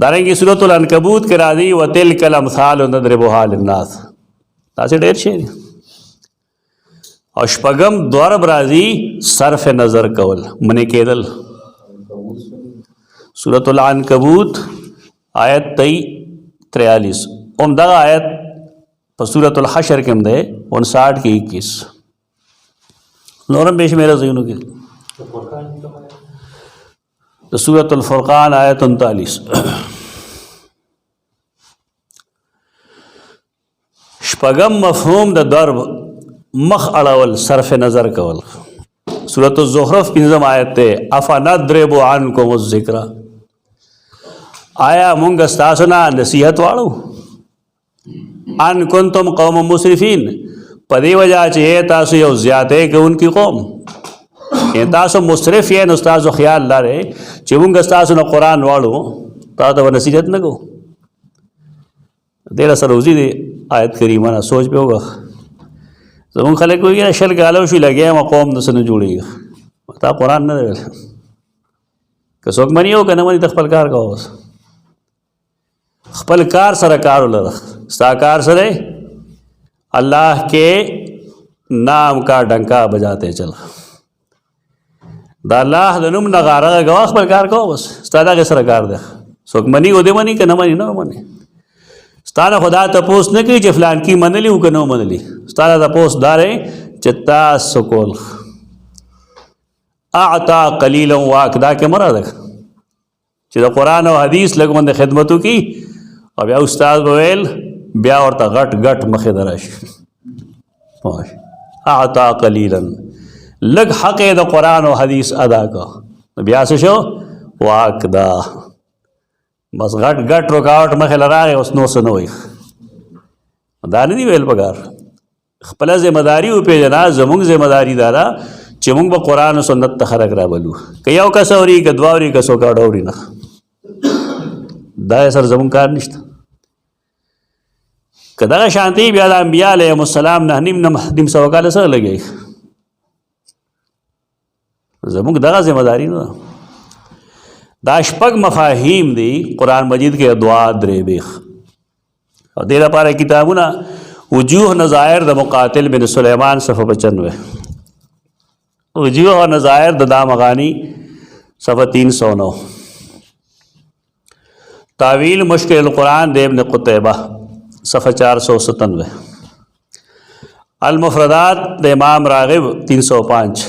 Speaker 1: دارنګه سورۃ العنکبوت کې راځي وتلک الامثال نضربها للناس. تاسو ډېر شي. او شپږم ضرب راځي صرف نظر کول منې کېدل. سورۃ العنکبوت آیت 43 عمدہ آیت په سورۃ الحشر کې هم ده 59 کې 21 نورم بیش میرا ذہنوں کې سورۃ الفرقان آیت 39 شپږم مفهوم د ضرب مخ اړول صرف نظر کول. سورۃ الزخرف 5 آیت ته افنضرب عنکم الذکر آیا مونږ ستاسو نه نصیحت واړو ان کنتم قوم مسرفین په دې وجه چې تاسو یو زیاتې کوونکی قوم تاسو مسرف یې نو تاسو خیال لرئ چې مونږ ستاسو نه قرآن واړو تاسو ته نصیحت نه کوو. ډېره سروزي دی آیت کریمه نه سوچ پې وکړه. زمونږ خلک وایي شل کاله وشي لګیا یم قوم داسې نه جوړېږي تا قرآن نه دی ویلی که څوک مني او که نه مني ته خپل کار کوه بس خپل کار سره کار ولره ستا کار سره الله کے نام کا ڈنکا بجاتے چل دا الله د نوم نغاره غوا خپل کار کوه بس ستا دغه سره کار دی څوک مني او دې مني که نه مني نه مني ستا نه خدا تپوس نه کوي چې فلان کی منلی او که نه منلی ستا نه تپوس دا دی چې تاسو کول اعطا قلیلا واک دا کې مراد ده چې د قرآن او حدیث لږ باندې خدمت وکړي او بیا استاد به ویل بیا ورته غټ غټ مخې ته راشي اعطا قلیلا لږ حق یې د قرآن او حدیث ادا کړه بیا څه شو واک دا بس غټ غټ رکاوټ مخې له راغی اوس نو څه نه وایي دا نه دي ویل پکار. خپله ذمه داري وپېژنه زموږ ذمه داري دا ده چې موږ به قرآن او سنت ته خلک رابلو که یو کس اوري که دوه اوري که څوک اوري نه دا یې سره زموږ کار نشته. که دغه شانتي بیا د انبیا علیهم السلام نه نیم سوه کاله سره لګوي زموږ دغه ذمه داري نه ده. دا شپږ مفاهیم دي قرآن مجید کې دعا درې بیخ او دې لپاره کتابونه وجوه نظائر د مقاتل بن سلیمان صفحه 95 وجوه اور نظائر د دامغانی صفحه 309 تعویل مشکل القرآن د ابن قتیبہ صفحه 497 المفردات د امام راغب 305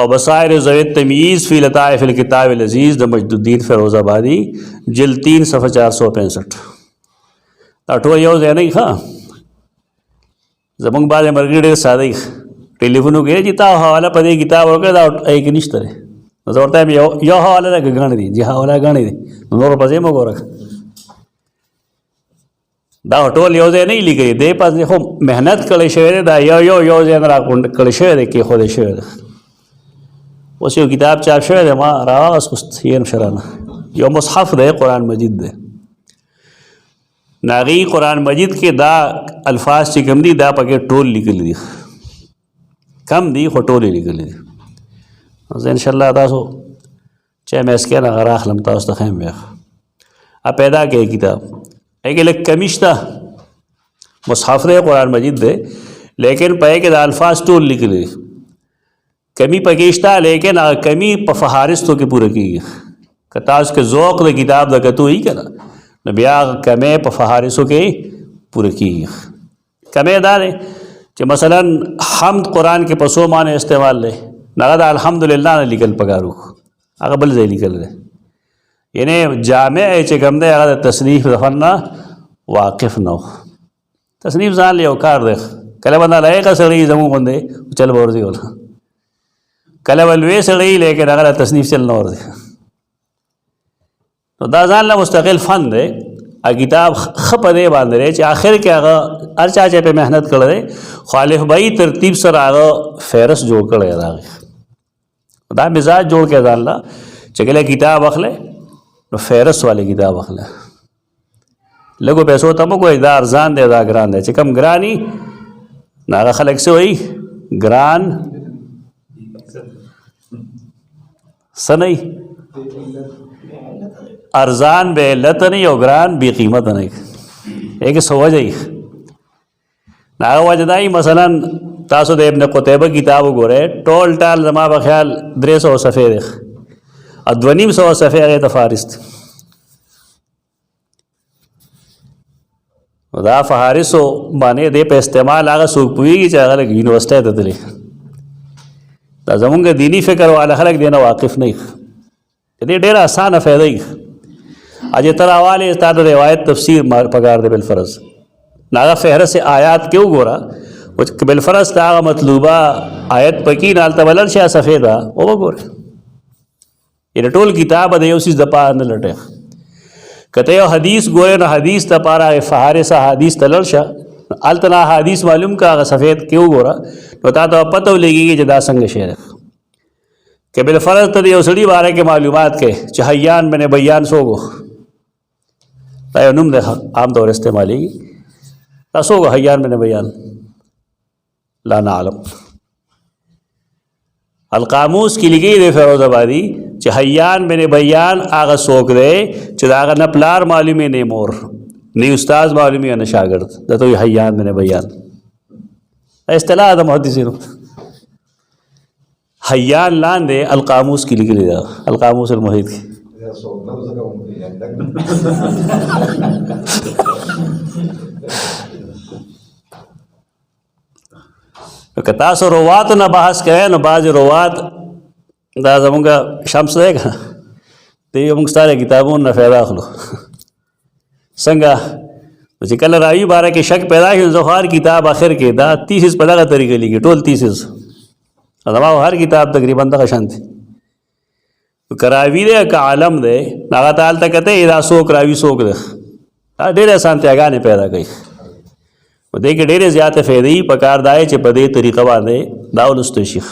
Speaker 1: اور بصائر ذوی التمییز فی لطائف الکتاب العزیز د مجد الدین فیروز آبادی جلد 3 صفحه 465 دا ټول یو ځای نه ښه زمونږ بعضې ملګري ډېر ساده دي، ټلیفون وکړي چې تا حواله په دې کتاب ورکړې دا ایک نشته دی. نو زه ورته وایم یو حواله ده که ګڼې دي؟ چې حواله ګڼې دي نو نور پسې مه ګوره، دا ټول یو ځای نه لیکلي دی، پسې خو محنت کړی شوی دی، دا یو ځای نه راغونډ کړی شوی دی، کېښودی شوی دی. اوس یو کتاب چاپ شوی دی، ما راواغست یې نشم رانه، یو مصحف دی قرآن مجید دی، ناغي قرآن مجید کې دا الفاظ چې کم دي دا پکې ټول لیکلي دي، کم دي خو ټول یې لیکلي دي. زه انشاءالله تاسو چې مې اسکې نه راخلم تاسو ته ښیم بیا پیدا کړئ کتاب. ایک لږ کمی شته، مصحف دی قرآن مجید دی لیکن پای کې دا الفاظ ټول لیکلي دي، کمی پکې شته لیکن هغه کمی په فهارستو کې پوره کېږي. که تاسو کې ذوق د کتاب د کتو وي که نه نو بیا کمی په فهارسو کې پوره کېږي. کمی دا دی چې مثلا حمد قرآن کې په څو معنی استعمال دی، هغه د الحمدلله نه لیکل پکار وو، هغه بل ځای لیکل دی. یعنی جامع چې کوم دی هغه د تصنیف د فن نه واقف نه و. تصنیف ځان له یو کار دی، کله به نالایقه سړی زموږ غوندې چل به ورځي ولا کله به لوی سړی لیکن هغه د تصنیف چل نه ورځي. نو دا ځان له مستقل فن دی. کتاب ښه په دې باندې دی چې آخر کې هغه هر چا چې پې محنت کړی دی خو الفبایي ترتیب سره هغه فهرست جوړ کړی دی، هغې دا مزاج جوړ کړی ځان له چې کله کتاب اخلی نو فهرست والی کتاب اخلی. لږو پیسو ته مه ګورئ دا ارزان دی دا ګران دی، چې کم ګراني نو هغه خلک څه وایي ګران څه نه ارزان بے علت نہیں اور گران بے قیمت نہیں. ایک سو وجہ ہی ناغ وجہ دائی مثلا تاسو دے ابن قتیبہ کتابو گو رہے ٹول ٹال زما بخیال 300 صفحے دیکھ ادونیم 100 صفحے اگے تفارست دا فہارسو بانے دے پہ استعمال آگا سوک پوئی گی چاہا لگ یونیورسٹی دلی دا زمونگا دینی فکر والا خلق دینا واقف نہیں دے ډیر آسان فائدہ ہی اجے تر حوالے استاد روایت تفسیر پکار دے بالفرض ناغا فہرست آیات کیوں گورا بالفرض تاغا مطلوبہ آیت پکی نالتا بلر شاہ سفیدہ وہ گورے یہ ټول کتاب دے اسی دپا نہ لٹے کتے یو حدیث گورے نہ حدیث تا پارا فہارس حدیث تلر شاہ التنا حدیث معلوم کا سفید کیوں گورا نو تا تو پتہ لگی گی جدا سنگ شیر کہ بالفرض تا دیو سڑی بارے کے معلومات کے چہیان میں نے بیان سو گو تا یو نم دے عام طور استعمالی گی تا سو گو حیان میں نے بیان لا نعلم. القاموس کی لگی دے فیروز آبادی چہیان میں نے بیان آغا سوک دے چدا آغا نہ پلار معلومی نے مور نی استاذ معلومی نہ شاگرد دا تو حیان میں نے بیان اصطلاح دا محدثین حیان لان دے القاموس کی لکھ لیا القاموس المحیط کی کتاس روات نہ بحث کرے نہ بعض روات دا زمونگا شمس دے گا دی مونږ ستاره کتابون نه فایده اخلو څنګه چې کله راوي باره کې شک پیدا شي زخار کتاب اخر کې دا تیسیس په دغه طریقې لیکي ټول تیسیس زما هر کتاب تقریبا دغه شان دي کراوی دے که عالم دے هغه تعالی ته کته دا څوک راوي څوک ده ډېرې اسانتیاګانې پیدا کوي په دې کې ډېرې زیاتې فایدې پکار دی چې په دې طریقه باندې دا ولستو شي.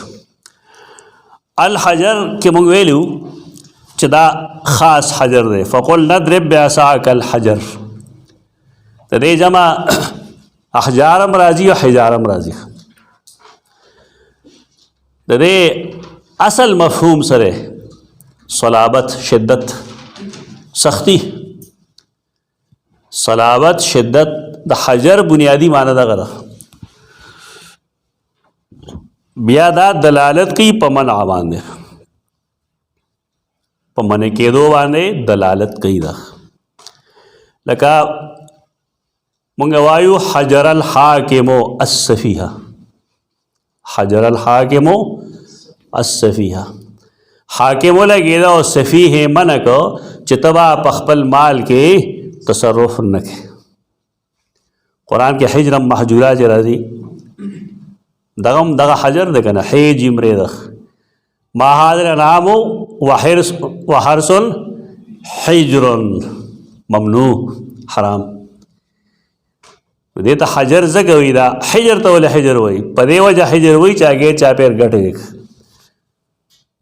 Speaker 1: الحجر کې موږ ویلو چې دا خاص حجر دی فقل نضرب بعصاک الحجر د دې جمع احجارم راځي او حجارم راځي د دې اصل مفهوم سره صلابت شدت سختی صلابت شدت د حجر بنیادی معنی دا غره بیا دا دلالت کوي په منع باندې په منع کېدو باندې دلالت کوي دا لکه مونږ وایو حجر الحاکم السفیه حجر الحاکم السفیه حاکم لګیدا او سفیه منع کو چې تبا په خپل مال کې تصرف نه کوي. قرآن کے حجر محجورہ جو راضی دغه حجر ده کنه حی جمره ده ما هذا نام وحرس حجر ممنوع حرام دې ته حجر زګه وی دا حجر ته ول حجر وی په دې وجه حجر وی چاګه چا پیر ګټه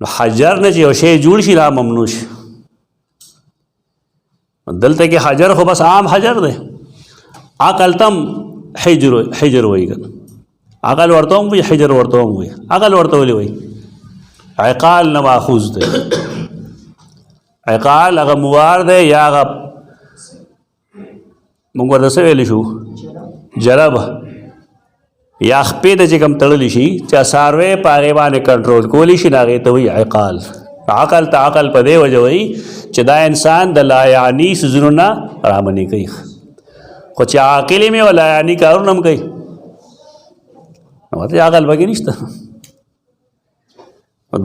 Speaker 1: نو حجر نه چې یو شی جوړ شي لا ممنوع شي دلته کې حجر خو بس عام حجر ده عقل تم حجر وی کنه عقل ورته وي حجر ورته وي عقل ورته وي عقال نه ماخوذ ده عقال هغه موار ده یا هغه موږ ورته ویل شو جرب یا خپې د چې کوم تړلی شي چې ساروی په هغې باندې کنټرول کولی شي نو هغې ته وایي عقال عقل ته عقل په دې وجه وایي چې دا انسان د لایعنی څیزونو نه رامنې کوي خو چې عاقل یې او لایعنی کارونه هم کوي نو ورته عقل پکې نشته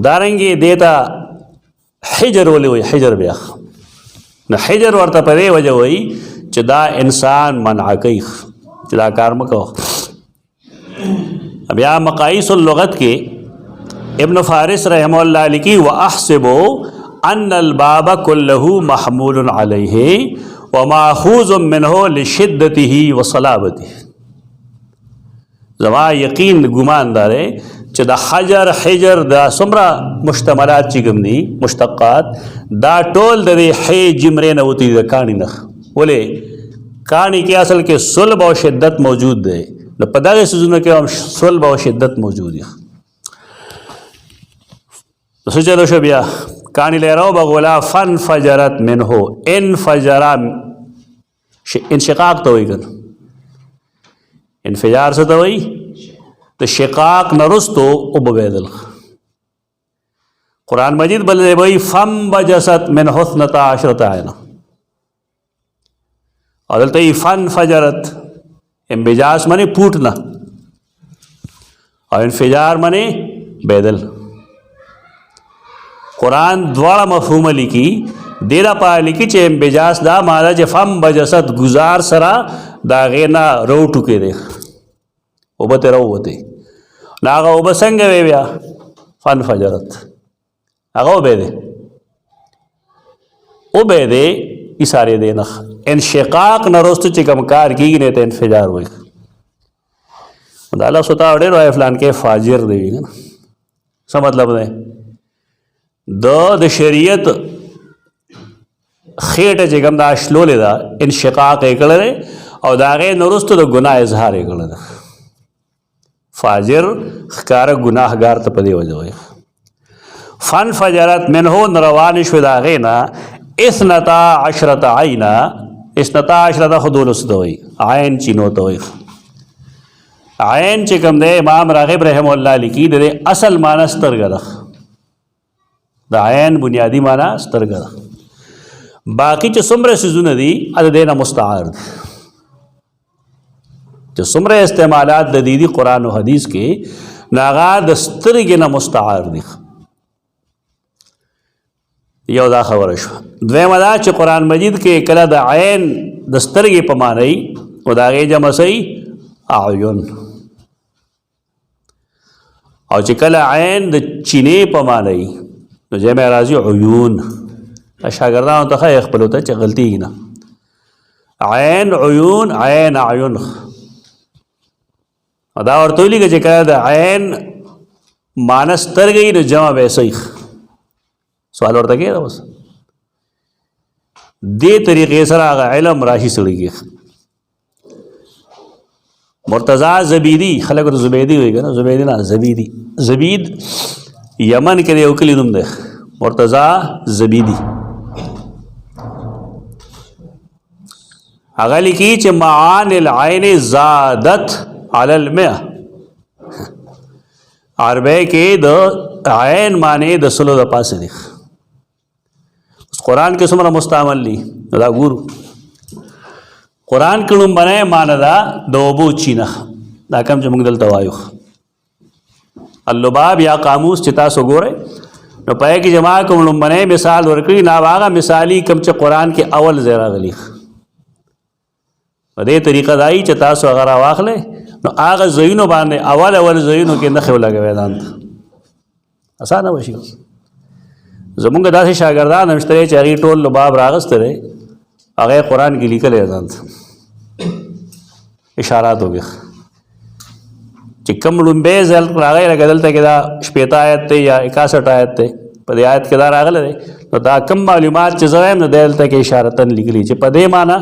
Speaker 1: دارنګې دې ته حجر ولې وایي حجر بیا نو حجر ورته په دې وجه وایي چې دا انسان منع کوي چې دا کار مه کوه بیا مقایس اللغت کې ابن فارس رحمه الله لیکي واحسب ان الباب كله محمول عليه وماخوذ منه لشدته وصلابته زما یقین ګمان داره چې د حجر د څومره مشتملات چې کوم دي مشتقات دا ټول د حی جمرې نه وتی د کاڼي نه ولې کاڼي کې اصل کې صلب او شدت موجود دی نو په دغه څیزونو کې هم صلب او شدت موجود دی څه چلو شو بیا کاڼي لهراو بغولا فانفجرت منه انفجر انشقاق ته وایي کنه انفجار څه ته وایي د شقاق نه رستو وبویدل قرآن مجید بل وایي فانبجست منه 12 عینه اور دلته فانفجرت انبجاس معنی پھوٹنا اور انفجار معنی بیدل قرآن دواړه مفهوم لیکي ډیره پای لیکي چې انبجاس دا معنی چې فانبجست گزار سره دا غینا رو ټوکې دی وبته راوته ناغه وبسنګ وی بیا فانفجرت هغه وبه دی اشاره دی نه انشقاق نرست چې کوم کار کیږي نه ته انفجار وایي دا الله ستا وړي نو فلان کې فاجر دی نه څه مطلب دی د شریعت خېټه چې کوم دا شلولې دا انشقاق یې کړل او دا غي نرست د ګناه اظهار یې کړل فاجر ښکار ګناهګار ته په دی وجه وایي فانفجرت منه نروان شو دا غینا 12 عینا 12 خدولس دوی عین چینو دوی عین چې کوم دی امام راغب رحم الله لیکي د اصل معنی سترګه ده د عین بنیادی معنی سترګه ده باقی چې څومره څیزونه دي د دې نه مستعار دي چې څومره استعمالات د دې قرآن او حدیث کې ناغا د سترګې نه مستعار دي یو دا خبره شو دویمه دا چې قرآن مجید کې کله د عین د سترګې په معنی او د هغې جمع صحیح اعین او چې کله عین د چینې په معنی نو جمع راځي عیون شاګردانو ته ښایي خپلو ته چې غلطېږي نه عین عیون عین اعین دا ورته ولیکه چې کله د عین معنی سترګې نو جمع به صحیح سوال ورته کېده اوس دې طریقې سره هغه علم راشي سړي کې مرتضی زبیدي خلک ورته زبیدي وایي که نه زبیدي نه زبیدي زبید یمن کې د یو کلي نوم دی مرتضی زبیدي هغه لیکي چې معان العین زادت علی المئه عربی کې د عین معنی د سلو د پاسه دی قرآن کې څومره مستعمل دي دا ګورو قرآن کې لومبنی معنی دا د اوبو چینه دا کوم چې موږ دلته وایو اللباب یا قاموس چې تاسو ګورئ نو پای کې جما کوم لومبنی مثال ورکړي نا هغه مثالی کوم چې قرآن کې اول ځای راغلی په دې طریقه دای چې تاسو هغه راواخلئ نو هغه ځایونو باندې اول ځایونو کې نښې ولګوي ځان ته اسانه وشي. زمونږ داسې شاګردان هم شته چې هغې ټول لباب راغسته دی هغه قرآن کې لیکلی ځان ته اشارات وګښ چې کوم لومبی ځل راغی لکه دلته کې دا 60 آیت دی یا 61 آیت دی په دې آیت کې دا راغلی دی نو دا کم معلومات چې زه وایم نو دلته کې اشارتن لیکلي چې په دې معنا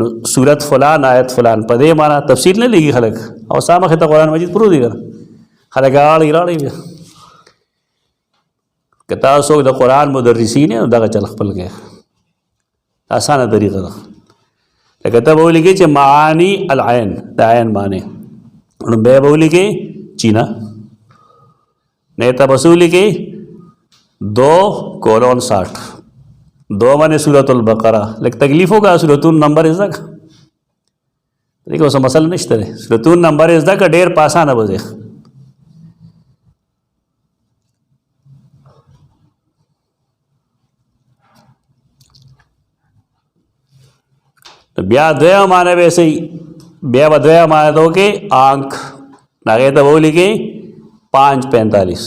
Speaker 1: نو صورت فلان آیت فلان په دې معنا تفصیل نه لګي خلک او سامخې ته قرآن مجید پرو دی خلک راړي که تاسو څوک د قرآن مدرسین یې نو دغه چل خپل کوي آسانه طریقه ده. لکه ته به ولیکې چې معانی العین د عین معنی لومبی به ولیکې چینا نه ته بس ولیکې 2:60 دو باندې سورۃ البقره لکه تکلیفو کا سورتون نمبر زده دغه اوس مسله نشته سورتون نمبر زده کا ډیر پاسانه وځي. بیا دویا معنی به صحیح بیا به دویا معنی ته وکړې آنک هغې ته به ولیکې 5:45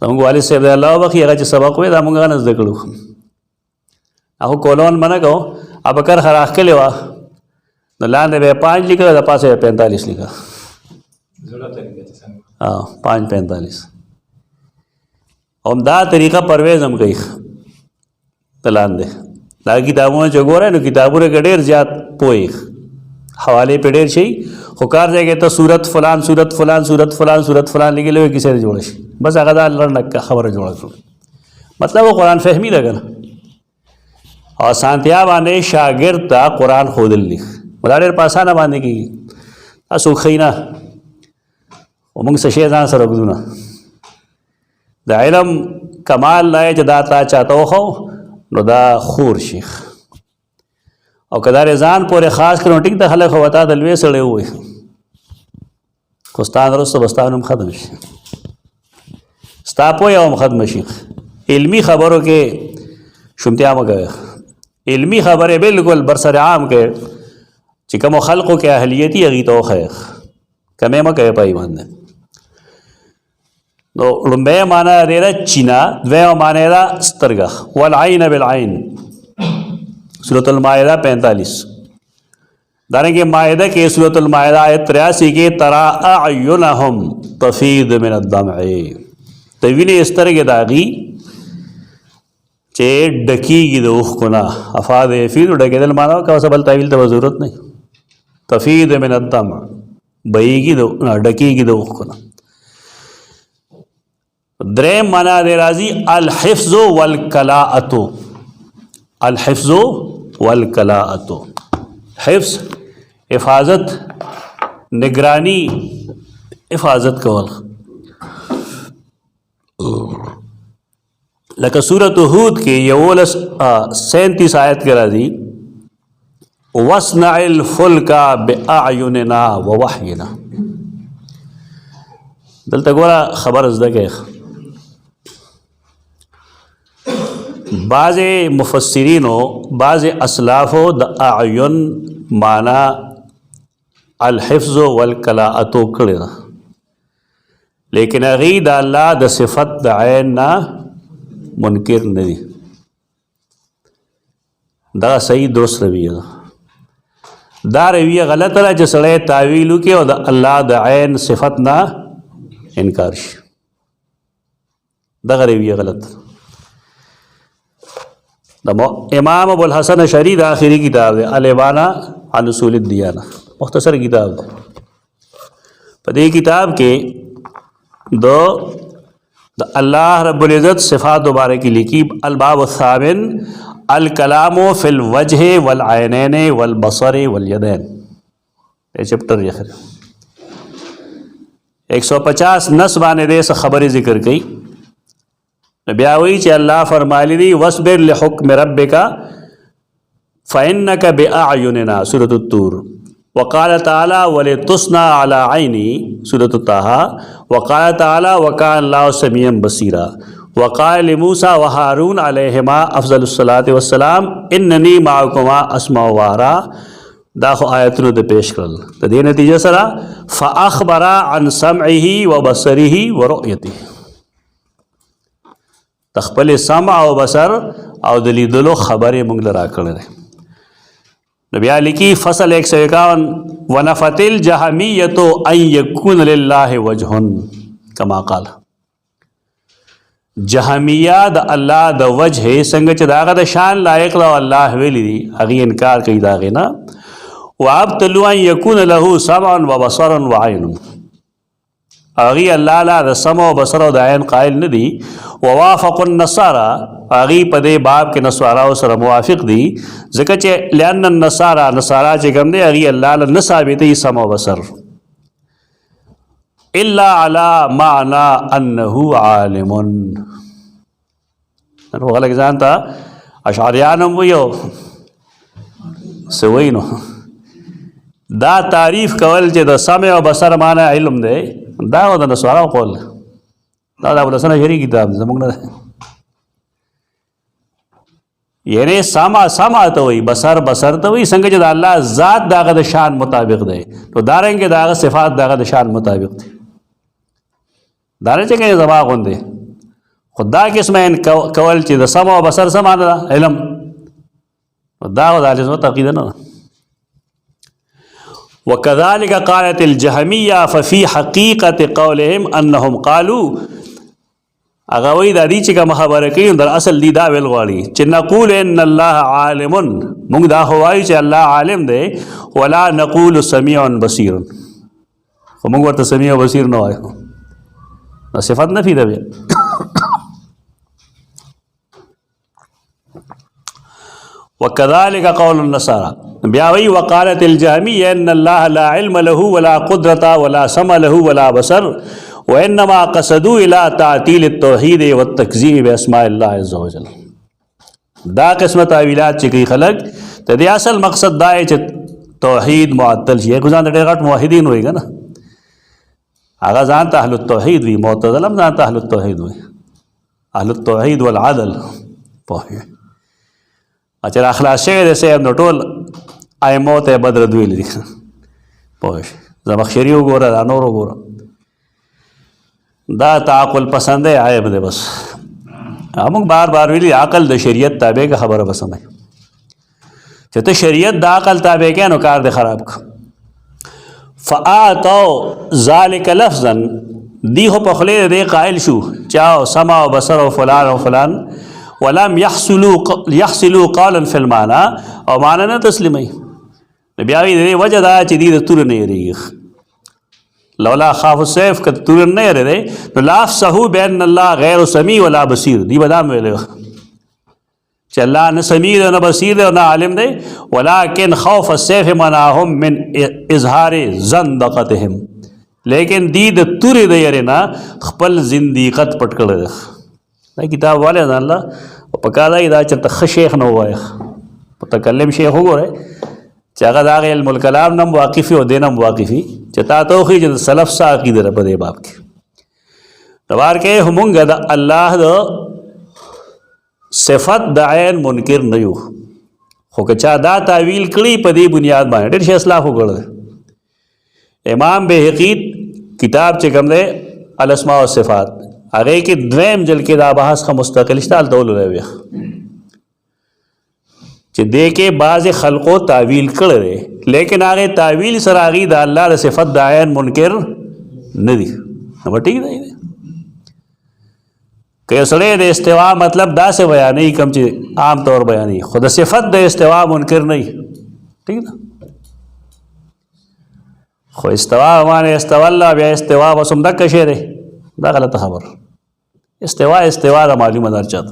Speaker 1: زموږ والد صاحب دی الله وبخي هغه چې سبق وی دا موږ هغه نه زده کړو هغه کولون منه کو ابکر خراخ کړې وه نو لاندې به 5 لیکه د پاسه 45 لیکه 5:45 همدا طریقه پرویز هم کوي ته لاندې دا کتابونه چې ګورئ نو کتابونه کې ډېر زیات پوهې حوالې پې ډېر شي خو کار ځای کې ته صورت فلان صورت فلان صورت فلان صورت فلان لیکلی وي کیسې جوړه شي بس هغه دا لنډه خبره جوړه کړو مطلب و قرآن فهمي ده که نه او اسانتیا باندې شاګرد ته قرآن ښودل دي دا ډېر په اسانه باندې کېږي تاسو ښیي نه خو موږ څه شی ځان سره ږدو نه د علم کمال دا چې دا تا چاته وښو نو دا خور شیخ او که دا ځان پورې خاص کړو ټیک د خلک خو وتا د لوی سړی ووایي خو ستا نه وروسته به ستا نوم ختم شي ستا پوهه هم ختمه شي. علمي خبرو کې شومتیا مه کوئ علمي خبرې بالکل برسر عام کې چې کومو خلقو کې اهلیتي هغې ته وښیه کمې مه کوئ په ایمان دی. نو لومبی معنی دی ده چینا دویمه معنی ده سترګه والعین بالعین سورۃ المائدہ 45 دارنګه مائدہ کې سورۃ المائدہ آیت 83 کې ترى اعینهم تفیض من الدمع ته وینې سترګې د هغې چې ډکېږي د اوښکو نه افاض یفیض ډکېدل معنا وکړه اوس بل تعویل ته ضرورت نه تفیض من الدمع بهیږي ډکېږي د اوښکو نه. دریم معنی دی راځي الحفظ والکلاءۃ الحفظ والکلاءۃ حفظ حفاظت نگرانی حفاظت کول لکه سورۃ ہود کې 37 آیت کې راځي وَاصْنَعِ الْفُلْكَ بِأَعْيُنِنَا وَوَحْيِنَا دلته ګوره خبر زده کوي بعض مفسرینو بعض اسلافو د اعین معنی الحفظ والکلاءۃ کړی ده لیکن هغې د الله د صفت د عین نه منکر نه دي دا صحیح درست رویه ده. دا رویه غلطه ده چې سړی تعویل وکړي او د الله د عین صفت نه انکار شي دغه رویه غلط ده. امام ابو الحسن اشعری د آخری کتاب دی الابانہ عن اصول الدیانہ مختصر کتاب دی په دې کتاب کې د الله رب العزت صفات مبارک لیکي الباب الثامن الکلام فی الوجه والعینین والبصر والیدین یہ چپٹر یہ 150 نص باندې دې خبرې ذکر کړي بیا وی چې الله فرمایلی دی واصبر لحکم ربک فإنک بأعیننا سورۃ الطور وقال تعالی ولتصنع علی عینی سورۃ طه وقال تعالی وکان الله سمیعا بصیرا وقال لموسی وهارون علیہما افضل الصلاۃ والسلام اننی معکما اسمع وارا دا خو آیتونو د پیش کړل د دې نتیجه سره فاخبر عن سمعه وبصره ورؤيته تخپل سمع او بصر او د لیدلو خبرې موږ لرا کړل. نبی علی کی فصل 151 ونفت الجهمیۃ ان یکون لله وجه کما قال جهمیہ د الله د وجه څنګه چې داغه د شان لایق دا الله ویلی دی هغه انکار کوي داغه نه. وابتلوا ان يكون له سمع وبصر وعين اغي الله لا د سمع او بصر او د عین قائل نه دي. ووافق النصارى اغي په دې باب کې نصارا او سره موافق دي ځکه چې لئن النصارى چې کوم دي اغي الله له ثابتې سمع او بصر الا على معنى انه عالم. نو غلط ځانته اشعریانم ویو سوینو دا تعریف کول چې د سمع او بصر معنی علم دی دا د نصارا قول دا د ولسنه شری کتاب زموږ نه یعنی سمع ته وي بصر ته وي څنګه چې د الله ذات داغه د شان مطابق دی نو دارنګه داغه صفات داغه د شان مطابق دي دارنګه چې زما غوندي خدا قسمه کول چې د سمع او بصر سمانه علم دا د علم تعقیده نه. وكذلك قالت الجهمية ففي حقيقة قولهم أنهم قالوا اغوی دا دی چې کوم خبره کوي در اصل دی دا ویل غواړي چې نقول ان الله عالم موږ دا هوایو چې الله عالم دی ولا نقول سميع بصير خو موږ ورته سميع او بصير نه وایو صفات نفي ده بیا. وكذلك قول النصارى بیا وی وقالت الجهمية ان الله لا علم له ولا قدرة ولا سمع له ولا بصر وانما قصدوا الى تعطيل التوحيد والتكذيب باسماء الله عز وجل. دا قسمه تعویلات چې کوي خلق ته د اصل مقصد دا چې توحید معطل شي ګوزان د ډېر غټ موحدین وایي کنه هغه ځان ته اهل التوحید وي معتزله ځان ته اهل التوحید وي اهل التوحید والعدل په اچھا اخلاص شوی د سیب نو ټول ائمه ته بدر دوی لري پوه زمخشری وګوره دا نور وګوره دا تعقل پسند عیب دی بس موږ بار بار ویلي عقل د شریعت تابع کا خبره بسمه چې ته شریعت د عقل تابع کې نو کار دې خراب ک فاعطوا ذلك لفظا دی هو په خله دې قائل شو چاو سمع او بصر او فلان او فلان ولم يحصلوا قولا في المعنى او معنی نه تسلیمي بیا دې وجه دا چې دې تور نه یریږي لولا خاف السيف کته تور نه یری نو لافسه بان الله غیر سمیع ولا بصیر دی بدام ویل چې الله نه سمیع نه بصیر نه عالم دی ولكن خوف السيف منعهم من اظهار زندقتهم لیکن دی د تور دی یرینا خپل زندقت پټ کړل دا کتاب والے ځان الله په کاله دا چې ته شیخ نو وای متکلم شیخ وګوره چې هغه د علم الکلام نم واقفي او دینم واقفي چې تا توخی چې سلف سا عقیده په دې باب کې دوار کې همغه د الله د صفات د عین منکر نه یو خو که چا دا تعویل کړي په دې بنیاد باندې ډېر شي اصلاح وکړل. امام بهقی کتاب چې کوم دی الاسماء والصفات هغه کې دویم جل کې دا بحث خو مستقل اشتال دول لوي چې دې کې بعض خلقو تعویل کړي لیکن هغه تعویل سره هغه د الله د صفات د عین منکر نه دي نو ټیک دی که سره د استوا مطلب دا څه بیانې کوم چې عام طور بیانې خود صفات د استوا منکر نه ٹھیک ده خو استوا باندې استوا الله بیا استوا وسم دک شی دی دا غلطه خبر استوا دا معلومه درچات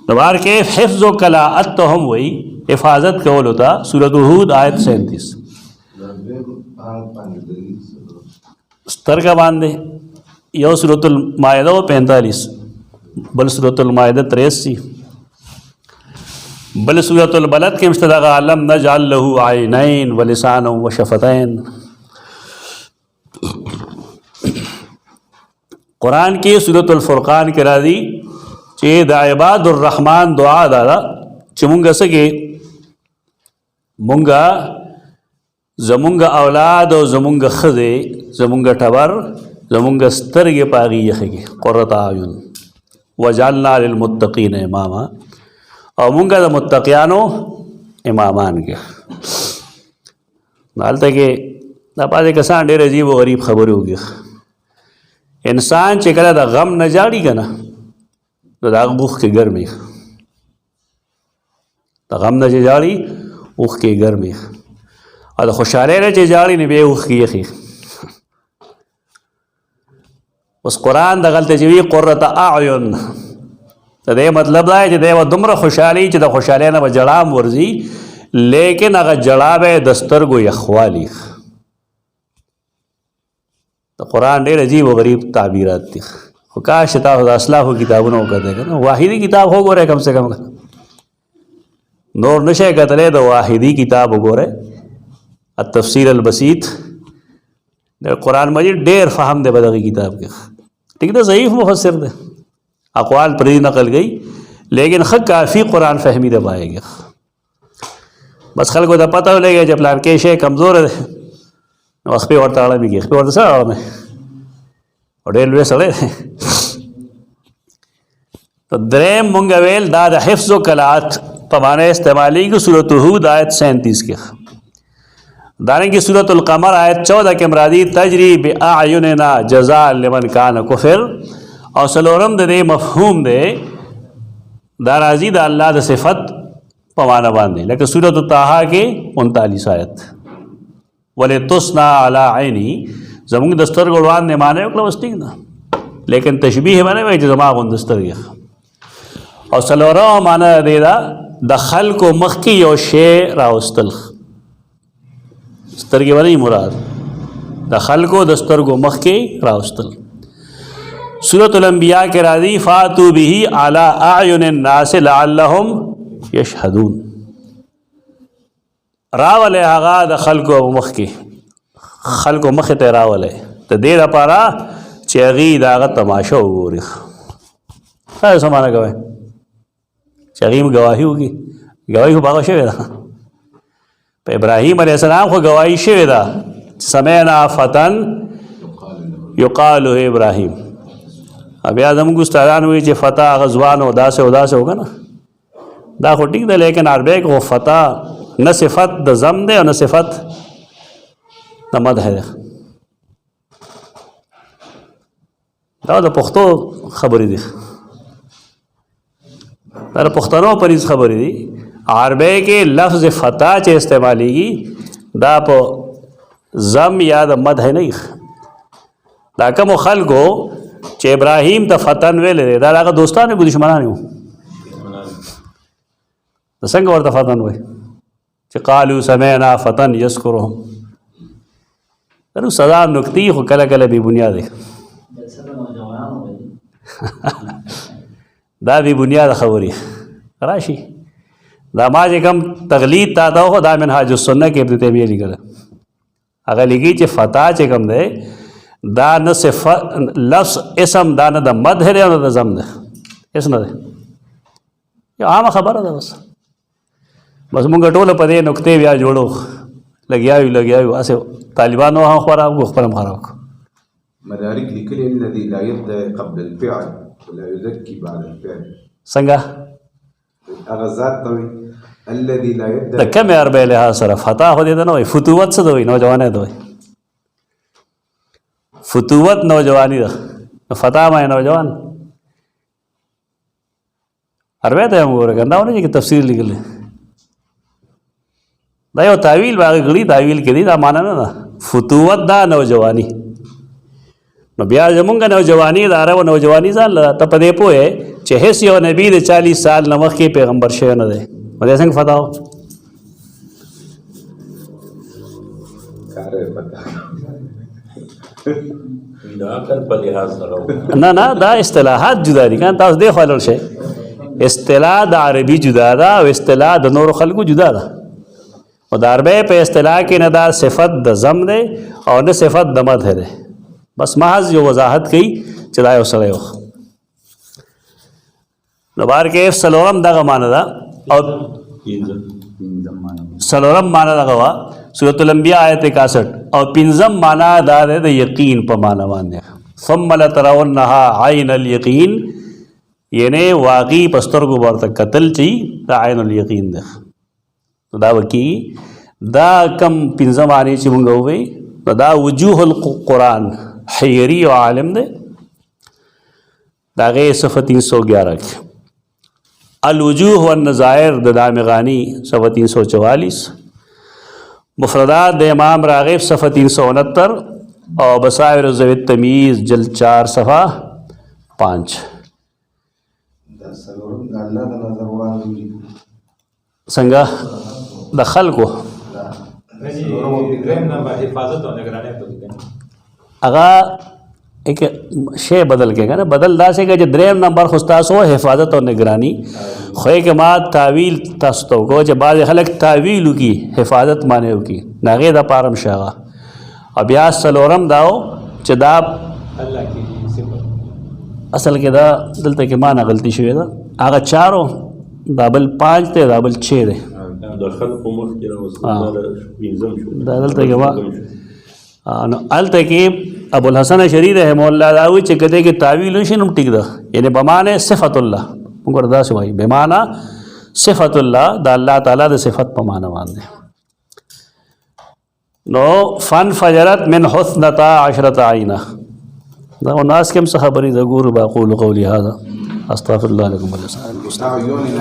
Speaker 1: نو بار کې حفظ و قلاءت تو هم وی حفاظت کول ہوتا سورۃ ہود آیت 37 سترګه باندې یو سورۃ المائده 45 بل سورۃ المائده 83 بل سورۃ البلد کې مستدغ علم نجعل له عینین ولسانا وشفتین. قرآن کې سورۃ الفرقان کې راځي چې د عباد الرحمن دعا دا چې مونږ سره مونږه زمونږ اولاد او زمونږ ښځې زمونږ ټبر زمونږ سترګې په هغې یخېږي قرة اعین وجعلنا للمتقین اماما او مونږه د متقیانو امامان کې هلته کې دا بعضې کسان ډېر عجیب و غریب خبرې وکړي انسان چې کله د غم نه جاړي که نه نو د هغه اوښکې ګرمې د غم نه چې جاړي اوښکې ګرمې او د خوشحالۍ نه چې جاړي نو بیا اوښکې یخې اوس قرآن دغلته چې وي قرة اعین د دې مطلب دا چې دی به دومره خوشحالي چې د خوشحالۍ نه به جړا هم ورځي لیکن هغه جړا به یې د سترګو یخوالي د قرآن ډېر عجیب و غریب تعبیرات دي خو کاش چې تاسو د اصلاحو کتابونه وکتئ که نه واحدي کتاب وګورئ کم سے کم نور نشئ کتلی د واحدي کتاب وګورئ التفسیر البسیط د قرآن مجید ډېر فهم دی په دغې کتاب کې ٹھیک ده ضعیف مفسر دی اقوال پردی نقل گئی لیکن ښه کافی قرآن فهمی ده پایږي بس خلکو ته پته ولګي چې پلان کې شی کمزور دی نو خپې ورته اړمېږي خپې ورته څه اړمې او ډېر لوی سړی دی تو دریم مونږ ویل دا د حفظ و قلات په معنی استعمالیږي صورت هود آیت 37 کې دارنګه سورۃ القمر آیت 14 کې مرادی تجری باعیننا جزاء لمن کان کفر او سلورم د دې مفهوم دی دا راځي د الله د صفت په معنا باندې لکه سورۃ طه کې 39 آیت ولتصنع علی عینی زموږ د سترګو وړاندې معنی وکړه وستیک نه لیکن تشبیه باندې وایي چې زما غوند سترګې او سلورم معنا دی دا د خلکو مخکې یو شی راوستل سترګې باندې مراد د خلکو د سترګو مخکې راوستل سورۃ الانبیاء کې راځي فاتو به علی اعین الناس لعلهم یشهدون راولې هغه د خلکو مخکې خلکو مخې ته راولې د دې لپاره چې هغې د هغه تماشه وګوري تاسو څه معنا کوئ چې هغې هم ګواهي وکړي ګواهي خو په هغه شوې ده په ابراهیم علیه السلام خو ګواهي شوې ده سمعنا فتى یقال له ابراهیم بیا زموږ استادان وایي چې فتح هغه ځوان او داسې او داسې وکړه نه دا خو ټیک ده لیکن عربی کې خو فتح نه صفت د ضم دی او نه صفت د مدح دی دا د پښتو خبرې دي دا د پښتنو پریز خبرې دي عربی کې لفظ فتح چې استعمالیږي دا په ضم یا د مدح نه دا کومو خلکو چې ابراهیم ته فتن ویل دی دا هغه دوستان کو دشمنان یو څنګه ورته فتن وای چې قالو سمعنا فتن یذکرهم درو سزا نکتی خو کله کله بی بنیاد دا بی بنیاد خبري راشي دا ما چې کوم تغلید تا دا خو دا منهاج السنه کې ابن تیمیه لیکل هغه لیکي چې فتا چې کوم دی دا نه صفت لفظ اسم دا نه د مدح دی او نه د ضم دی هېڅ نه دی یو عامه خبره ده بس موږ ټوله په دې نقطې بیا جوړو لګیا یو هسې طالبانو هم خورا خپل هم خراب
Speaker 2: مدارک لیکلي الذي لا يبدا قبل الفعل ولا يزكي بعد الفعل
Speaker 1: څنګه
Speaker 2: هغه ذات ته الذي لا يبدا
Speaker 1: د کومې عربۍ لحاظ سره فتا خو دې ته نه وایي فتوت څه ته وایي نوجوانی ته وایي فتوت نوجوانی ده فتا معنی نوجوان عربی ته هم وګوره کنه دا ونه چې تفسیر لیکل دا یو تعویل باغ غړي تعویل کې دی دا معنی نه ده فتوت دا نوجوانی نو بیا زمونږ نوجوانی دا راو نوجوانی ځان ته په دې پوهه چې هیڅ یو نبی د 40 سال نه مخکې پیغمبر شوی نه دی ولې څنګه فتاو نه دا اصطلاحات جدا دي کنه تاسو دې خلل شي اصطلاح د عربي جدا ده او اصطلاح د نور خلکو جدا ده او د عربی په اصطلاح کې نه دا صفت د ضم دی او نه صفت د مدح دی بس محض یو وضاحت کوي چې دا یو سړی و نو بار کې څلورم دغه معنی ده او सलोरम माना दगवा सूरत अल-अंबिया आयत 61 और पिंजम माना दाद है यकीन पर माना बांधे थम्मा लतरवन्नहा आइनल यकीन यानी वाकई पस्तर को बार तक कतल ची आइनल यकीन दे तो दा वकी दा कम पिंजम आने ची मुंगा हुए तो दा वजूहुल कुरान हैरी व आलिम दे दागे सफ़ा 311 के अलवजूह व नज़ायर दाम गानी सफ़ा 344 मुफरदात द इमाम राग़िब सफ़ा 369 और बसाइर ज़वित तमीज़ जल्द 4 सफ़ा 5 संगा दखल को अगा एक शे बदल के ना बदल दा से जो द्रेम नंबर खुस्तास हो हिफाजत और निगरानी खोए के बाद तावील तस्तो को जब बाद खलक तावील की हिफाजत माने की नागे दा पारम शागा अब या सलोरम दाओ चदाब असल के दा दलते के माना गलती शुए दा आगा चारों दाबल 5 थे दाबल 6 थे दलते के बाद अल तकीब अबुल हसन शरी रहमहुल्लाह दावी चिकते के तावील शिनुम टिक दा यानी बमाने सिफतुल्लाह उनको रदा से भाई बेमाना सिफतुल्लाह दा अल्लाह ताला दे सिफत पमाना बांधे नो फन फजरत मिन हुस्नता अशरत आइना दा उनास कम खबरी ज़गूर बाक़ूल क़ौली हाज़ा अस्तग़फ़िरुल्लाह लकुम व लिसाइरिल मुस्लिमीन।